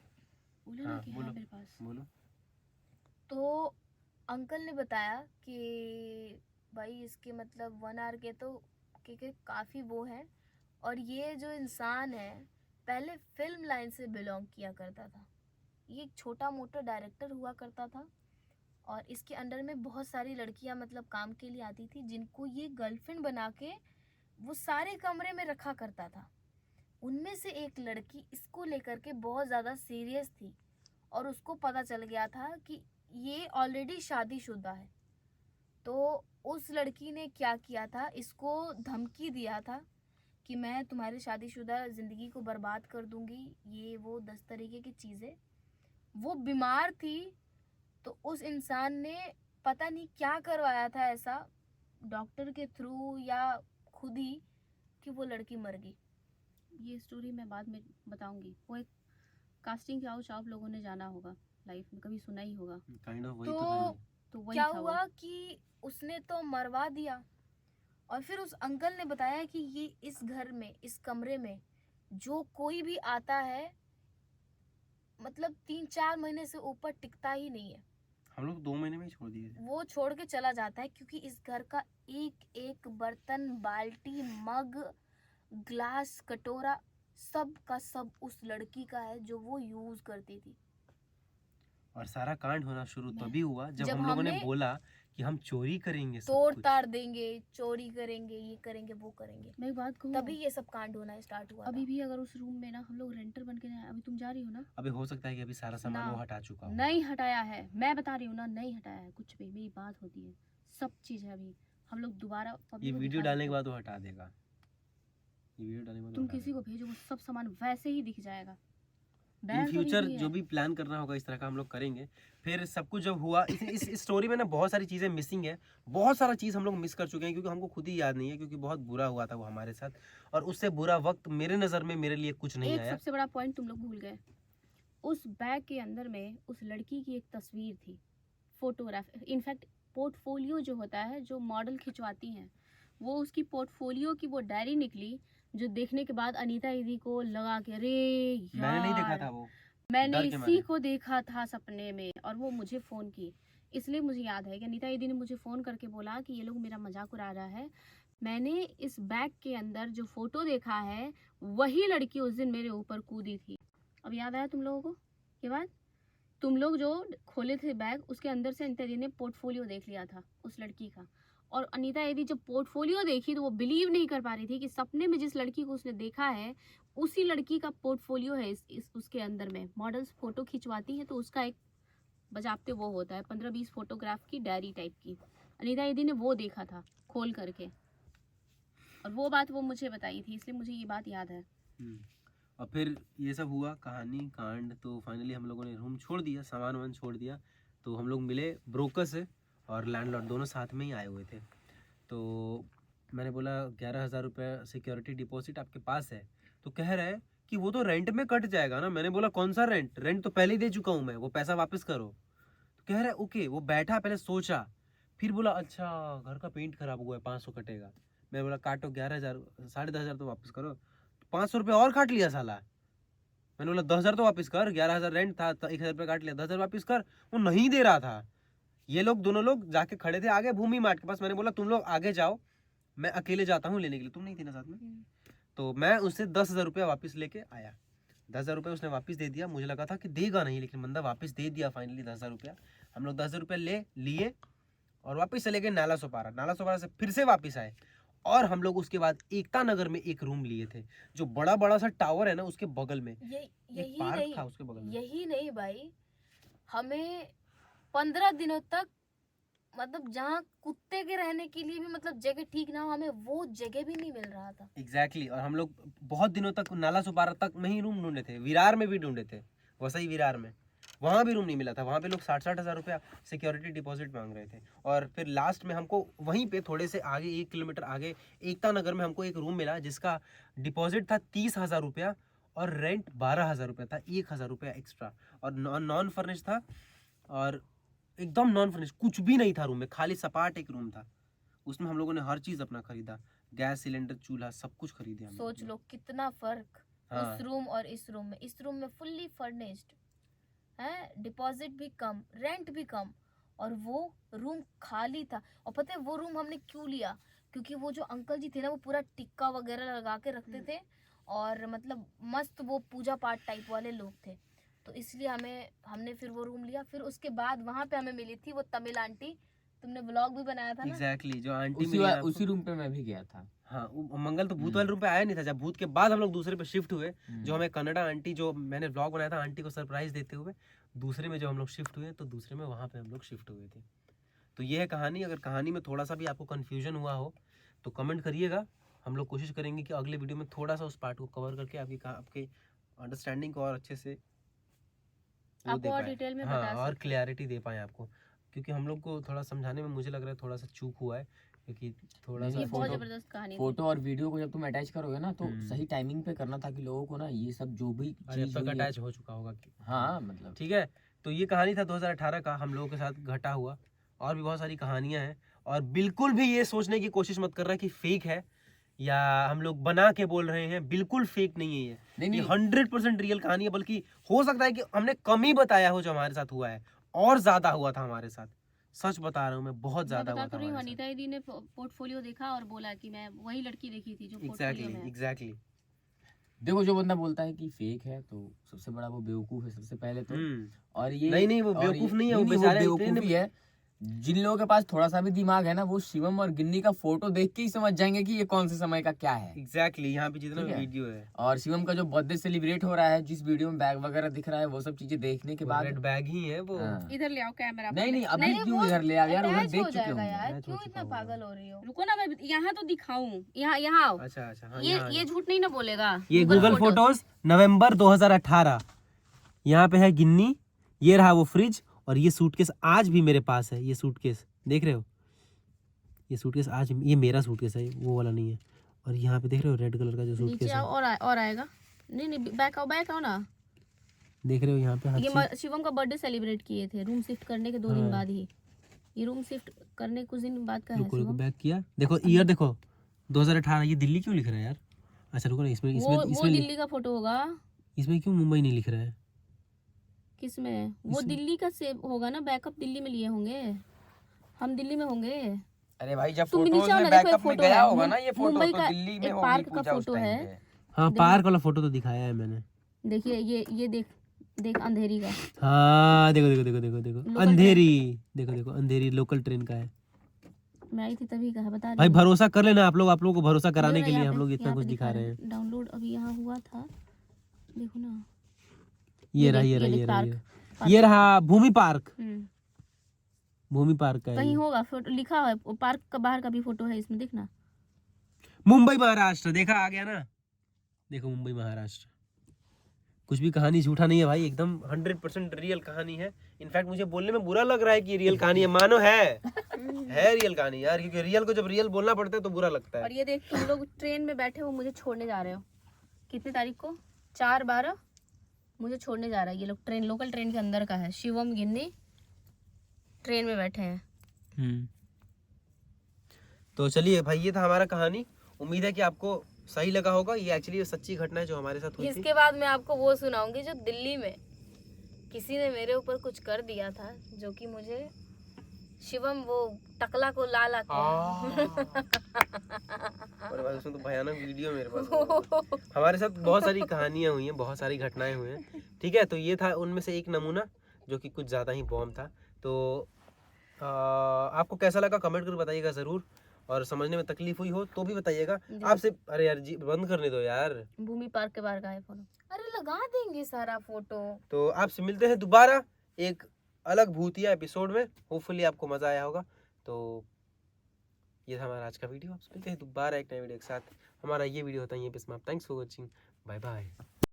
बोले ना हाँ, कि बोलो। हाँ मेरे पास। बोलो। तो अंकल ने बताया कि भाई इसके मतलब 1 RK तो के काफ़ी वो है, और ये जो इंसान है पहले फिल्म लाइन से बिलोंग किया करता था। ये एक छोटा मोटा डायरेक्टर हुआ करता था, और इसके अंडर में बहुत सारी लड़कियां मतलब काम के लिए आती थी, जिनको ये गर्लफ्रेंड बना के वो सारे कमरे में रखा करता था। उनमें से एक लड़की इसको लेकर के बहुत ज़्यादा सीरियस थी, और उसको पता चल गया था कि ये ऑलरेडी शादीशुदा है। तो उस लड़की ने क्या किया था, इसको धमकी दिया था कि मैं तुम्हारी शादीशुदा ज़िंदगी को बर्बाद कर दूंगी, ये वो 10 तरीके की चीज़ें। वो बीमार थी, तो उस इंसान ने पता नहीं क्या करवाया था ऐसा डॉक्टर के थ्रू या खुद ही, कि वो लड़की मर गई। ये स्टोरी मैं बाद में बताऊंगी। वो एक कास्टिंग काउच आप लोगों ने जाना होगा, लाइफ में कभी सुना ही होगा। काइंड ऑफ वही तो तो था ये। तो वही क्या था हुआ कि उसने तो मरवा दिया, और फिर उस अंकल ने बताया कि ये इस घर में, इस कमरे में जो कोई भी आता है मतलब 3-4 महीने से ऊपर टिकता ही नहीं है। हम लोग 2 महीने में ही छोड़ दिए थे। वो छोड़ के चला जाता है, क्योंकि इस घर का एक एक बर्तन, बाल्टी, मग, ग्लास, कटोरा, सब का सब उस लड़की का है जो वो यूज करती थी। और सारा कांड होना शुरू तभी हुआ जब जब हम लोगों ने हमने बोला कि हम चोरी करेंगे, सब तोड़ कुछ। ताड़ देंगे, चोरी करेंगे, ये करेंगे, वो करेंगे, मैं एक बात कहूँ, तभी ये सब कांड होना स्टार्ट हुआ अभी था। भी अगर उस रूम में ना हम लोग रेंटर बन के अभी तुम जा रही हो ना, अभी हो सकता है कि अभी सारा सामान ना, वो हटा चुका हो। नहीं हटाया है, मैं बता रही हूँ ना, नहीं हटाया है कुछ भी। मेरी बात होती है, सब चीज़ है। अभी हम लोग दोबारा ये public को वीडियो दिखा डालने के सकते हैं। बाद वो हटा देगा। ये वीडियो डालने के बाद वो तुम हटा किसी को देगा। भेजो, वो सब सामान वैसे ही दिख जाएगा, इन फ्यूचर जो भी प्लान करना होगा इस तरह का हम लोग करेंगे। फिर सब कुछ जब हुआ, इस स्टोरी में ना बहुत सारी चीज़ें मिसिंग है, बहुत सारा चीज़ हम लोग मिस कर चुके हैं क्योंकि हमको खुद ही याद नहीं है, क्योंकि बहुत बुरा हुआ था वो हमारे साथ, और उससे बुरा वक्त मेरे नज़र में मेरे लिए कुछ नहीं एक आया। सबसे बड़ा पॉइंट तुम लोग भूल गए, उस बैग के अंदर में उस लड़की की एक तस्वीर थी, फोटोग्राफ, इनफैक्ट पोर्टफोलियो जो होता है, जो मॉडल खिंचवाती हैं, वो उसकी पोर्टफोलियो की वो डायरी निकली, जो देखने के बाद अनीता दीदी को लगा कि अरे मैंने नहीं देखा यार, था वो, मैंने डर के इसी मारे। को देखा था सपने में, और वो मुझे फ़ोन की। इसलिए मुझे याद है कि अनीता दीदी ने मुझे फ़ोन करके बोला कि ये लोग मेरा मजाक उड़ा रहा है, मैंने इस बैग के अंदर जो फ़ोटो देखा है वही लड़की उस दिन मेरे ऊपर कूदी थी। अब याद आया तुम लोगों को ये बात? तुम लोग जो खोले थे बैग, उसके अंदर से अनीता दीदी ने पोर्टफोलियो देख लिया था उस लड़की का, और अनीता दीदी जब पोर्टफोलियो देखी तो वो बिलीव नहीं कर पा रही थी कि सपने में जिस लड़की को उसने देखा है उसी लड़की का पोर्टफोलियो है उसके अंदर में। मॉडल्स फोटो खिंचवाती हैं तो उसका एक बजाते वो होता है 15-20 फोटोग्राफ की डायरी टाइप की, अनीता दीदी ने वो देखा था खोल करके, और वो बात वो मुझे बताई थी, इसलिए मुझे ये बात याद है। और फिर ये सब हुआ कहानी कांड, तो फाइनली हम लोगों ने रूम छोड़ दिया, सामान वामान छोड़ दिया, तो हम लोग मिले ब्रोकर से और लैंडलॉर्ड दोनों साथ में ही आए हुए थे। तो मैंने बोला 11,000 रुपये सिक्योरिटी डिपॉजिट आपके पास है, तो कह रहा है कि वो तो रेंट में कट जाएगा ना। मैंने बोला कौन सा रेंट, रेंट तो पहले ही दे चुका हूँ मैं, वो पैसा वापस करो। तो कह रहा है ओके। वो बैठा, पहले सोचा, फिर बोला अच्छा घर का पेंट खराब हुआ है 500 कटेगा। मैं बोला काटो 11,000, 10,500 तो वापस करो। 500 रुपये और काट लिया साला। मैंने बोला 10,000 तो वापस कर, 11,000 रेंट था, 1,000 रुपये काट लिया, 10,000 वापस कर। वो नहीं दे रहा था। ये लोग दोनों लोग जाके खड़े थे आगे भूमि मार्ट के पास। मैंने बोला तुम लोग आगे जाओ, मैं अकेले जाता हूँ लेने के लिए, तुम नहीं थी ना साथ में। तो मैं उससे 10,000 रुपये वापस लेके आया। 10,000 रुपये उसने वापस दे दिया। मुझे लगा था कि देगा नहीं, लेकिन बंदा वापस दे दिया फाइनली 10,000 रुपया। हम लोग 10,000 रुपये लिए और वापस चले गए नाला सोपारा। नाला सोपारा से फिर से वापस आए, और हम लोग उसके बाद एकता नगर में एक रूम लिए थे, जो बड़ा बड़ा सा टावर है ना उसके बगल में, एक पार्क था उसके बगल में। यही नहीं भाई, हमें 15 दिनों तक मतलब जहाँ कुत्ते के रहने के लिए भी मतलब जगह ठीक ना हो, हमें वो जगह भी नहीं मिल रहा था। एग्जैक्टली। और हम लोग बहुत दिनों तक नाला सोपारा तक में ही रूम ढूंढे थे, विरार में भी ढूंढे थे, वसई विरार में, वहाँ भी रूम नहीं मिला था। वहाँ पे लोग 60-60 हज़ार रुपया सिक्योरिटी डिपॉजिट मांग रहे थे। और फिर लास्ट में हमको वहीं पे थोड़े से आगे 1 किलोमीटर आगे एकता नगर में हमको एक रूम मिला, जिसका डिपॉजिट था 30,000 रुपया और रेंट 12,000 रुपया था, 1,000 रुपया एक्स्ट्रा, और नॉन फर्निश था, और एकदम नॉन फर्निश, कुछ भी नहीं था रूम में, खाली सपाट एक रूम था। उसमें हम लोगों ने हर चीज़ अपना खरीदा, गैस सिलेंडर, चूल्हा, सब कुछ खरीदे हम। सोच लो कितना फर्क हाँ। उस रूम और इस रूम में। इस रूम में फुल्ली फर्निश्ड है, डिपॉजिट भी कम, रेंट भी कम, और वो रूम खाली था। और पता है वो रूम हमने क्यों लिया? क्योंकि वो जो अंकल जी थे ना, वो पूरा टिक्का वगैरह लगा के रखते थे, और मतलब मस्त वो पूजा पाठ टाइप वाले लोग थे, तो इसलिए हमने फिर वो रूम लिया। फिर उसके बाद वहाँ पे हमें मिली थी वो तमिल आंटी, तुमने ब्लॉग भी बनाया था ना। एग्जैक्टली, जो आंटी उसी रूम पे मैं भी गया था। हाँ, मंगल तो भूत वाले रूम पे आया नहीं था। जब भूत के बाद हम लोग दूसरे पे शिफ्ट हुए, जो हमें कन्नड़ा आंटी, जो मैंने व्लॉग बनाया था आंटी को सरप्राइज देते हुए, दूसरे में जो हम लोग शिफ्ट हुए, तो दूसरे में वहाँ पे हम लोग शिफ्ट हुए थे। तो ये है कहानी। अगर कहानी में थोड़ा सा भी आपको कन्फ्यूजन हुआ हो तो कमेंट करिएगा। हम लोग कोशिश करेंगे कि अगले वीडियो में थोड़ा सा उस पार्ट को कवर करके आपके अंडरस्टैंडिंग को और अच्छे से आपको और डिटेल में बता और सकते क्लैरिटी दे पाए आपको, क्योंकि हम लोग को थोड़ा समझाने में मुझे लग रहा है थोड़ा सा चूक हुआ है, क्योंकि थोड़ा सा ये बहुत फोटो- जबरदस्त कहानी थी। फोटो और वीडियो को जब तुम अटैच करोगे ना, तो सही टाइमिंग पे करना, ताकि लोगों को ना ये सब जो भी चीज हुई है- अटैच हो चुका होगा। हाँ मतलब ठीक है, तो ये कहानी था 2018 का हम लोगों के साथ घटा हुआ। और भी बहुत सारी कहानियां हैं, और बिल्कुल भी ये सोचने की कोशिश मत करना कि फेक है या हम लोग बना के बोल रहे हैं। बिल्कुल फेक नहीं है ये, नहीं 100% रियल कहानी है। बल्कि हो सकता है कि हमने कम ही बताया हो जो हमारे साथ हुआ है, और ज्यादा हुआ था हमारे साथ। सच बता रहा हूँ मैं, बहुत ज्यादा हुआ था हमारे साथ। अनीता दीदी ने पोर्टफोलियो देखा और बोला कि मैं वही लड़की देखी थी जो पोर्टफोलियो में है। एग्जैक्टली। देखो, जो बंदा बोलता है कि फेक है तो सबसे बड़ा वो बेवकूफ है सबसे पहले तो। और ये नहीं, वो बेवकूफ नहीं है, वो बेचारे बेवकूफी है। जिन लोगों के पास थोड़ा सा भी दिमाग है ना, वो शिवम और गिन्नी का फोटो देख के ही समझ जाएंगे कि ये कौन से समय का क्या है। एग्जैक्टली, यहाँ पे जितना ठीक है? वीडियो है, और शिवम का जो बर्थडे सेलिब्रेट हो रहा है, जिस वीडियो में बैग वगैरह दिख रहा है, वो सब चीजें देखने के बाद रेड बैग ही है वो। हाँ। इधर ले आओ कैमरा। नहीं अभी नहीं, क्यों वो इधर ले आ यार, उधर attach देख हो चुके जाएगा होंगे। यार, attach क्यों हो इतना चुका पागल हो रही हो? रुको ना, मैं यहाँ तो दिखाऊं। यहाँ आओ। अच्छा, हाँ, ये झूठ नहीं ना बोलेगा। ये गूगल फोटोज नवंबर 2018 यहाँ पे है गिन्नी, ये रहा वो फ्रिज, और ये सूटकेस आज भी मेरे पास है। ये सूटकेस देख रहे हो, ये सूटकेस आज, ये मेरा सूटकेस है, वो वाला नहीं है। और यहाँ पे देख रहे हो रेड कलर का जो सूटकेस नीचे है, आओ और आएगा। नहीं बैक आओ ना। देख रहे हो यहाँ पे हर ये चीज। शिवम का बर्थडे सेलिब्रेट किए थे रूम शिफ्ट करने के 2 दिन हाँ। बाद ही। ये रूम शिफ्ट करने कुछ दिन बाद का है रुको शिवम। बैक किया, देखो ईयर देखो 2018। ये दिल्ली क्यों लिख रहा है यार? अच्छा रुको ना, इसमें इसमें वो इसमें दिल्ली का फोटो होगा। इसमें क्यों मुंबई नहीं लिख रहा है? किसमें? वो इसमें- दिल्ली का सेव होगा ना, बैकअप दिल्ली में लिए होंगे, हम दिल्ली में होंगे। अरे भाई जब तुम भी फोटोज नीचे आओ में ना, देखो एक बैकअप में फोटो गया है होगा ना ये फोटो, मुंबई तो का दिल्ली में एक होगी पार्क का पूजा उस फोटो टाइम है। पे। हाँ देखो। पार्क वाला फोटो तो दिखाया है मैंने। देखिए ये देख अंधेरी का। हाँ देखो देखो देखो देखो देखो लोकल अंधेरी, देखो देखो अंधेरी लोकल ट्रेन का है। मैं आई थी तभी कहा, बता रही भाई हूँ। भरोसा कर लेना आप लोगों को भरोसा कराने देखो के ना, लिए यहाँ हम पे- लोग इतना यहाँ पे कुछ दिखा रहे हैं। डाउनलोड अभी यहाँ हुआ था, देखो ना। ये रहा देख, ये रहा देख ये रहा पार्क। ये रहा भूमि पार्क। हम्म, भूमि पार्क का है कहीं ये। होगा फोटो लिखा है, वो पार्क का बाहर का भी फोटो है इसमें, देखना। मुंबई महाराष्ट्र, देखा आ गया ना, देखो मुंबई महाराष्ट्र। कुछ भी कहानी झूठा नहीं है भाई, एकदम 100% रियल कहानी है। इनफैक्ट मुझे बोलने में बुरा लग रहा है कि ये रियल कहानी है, मानो है रियल कहानी यार, क्योंकि रियल को जब रियल बोलना पड़ता है तो बुरा लगता है। और ये देख, तुम लोग ट्रेन में बैठे हो, मुझे छोड़ने जा रहे हो। कितनी तारीख को? 4/12 मुझे छोड़ने जा रहा है ये लोग। ट्रेन लोकल ट्रेन के अंदर का है। शिवम गिन्नी ट्रेन में बैठे हैं। तो चलिए भाई, ये था हमारा कहानी। उम्मीद है कि आपको सही लगा होगा। ये एक्चुअली सच्ची घटना है जो हमारे साथ हुई थी। इसके बाद मैं आपको वो सुनाऊंगी जो दिल्ली में किसी ने मेरे ऊपर कुछ कर दिया था, जो कि मुझे शिवम वो टकला को लाला और भाई उसमें तो भयानक वीडियो मेरे पास हमारे साथ बहुत सारी कहानियां हुई हैं, बहुत सारी घटनाएं हुई हैं। ठीक है, तो ये था उनमें से एक नमूना जो कि कुछ ज़्यादा ही बॉम्ब था। तो आपको कैसा लगा कमेंट करके बताइएगा ज़रूर, और समझने में तकलीफ हुई हो तो भी बताइएगा। आपसे अरे यार जी बंद करने दो यार। भूमि पार्क के बाहर का है फोटो। अरे लगा देंगे सारा फोटो। तो आपसे मिलते हैं दोबारा एक अलग भूतिया एपिसोड में। होपफुली आपको मज़ा आया होगा। तो ये था हमारा आज का वीडियो। आपसे मिलते हैं दोबारा एक नए वीडियो के साथ। हमारा ये वीडियो होता है यहीं पे समाप्त। Thanks for watching, bye bye.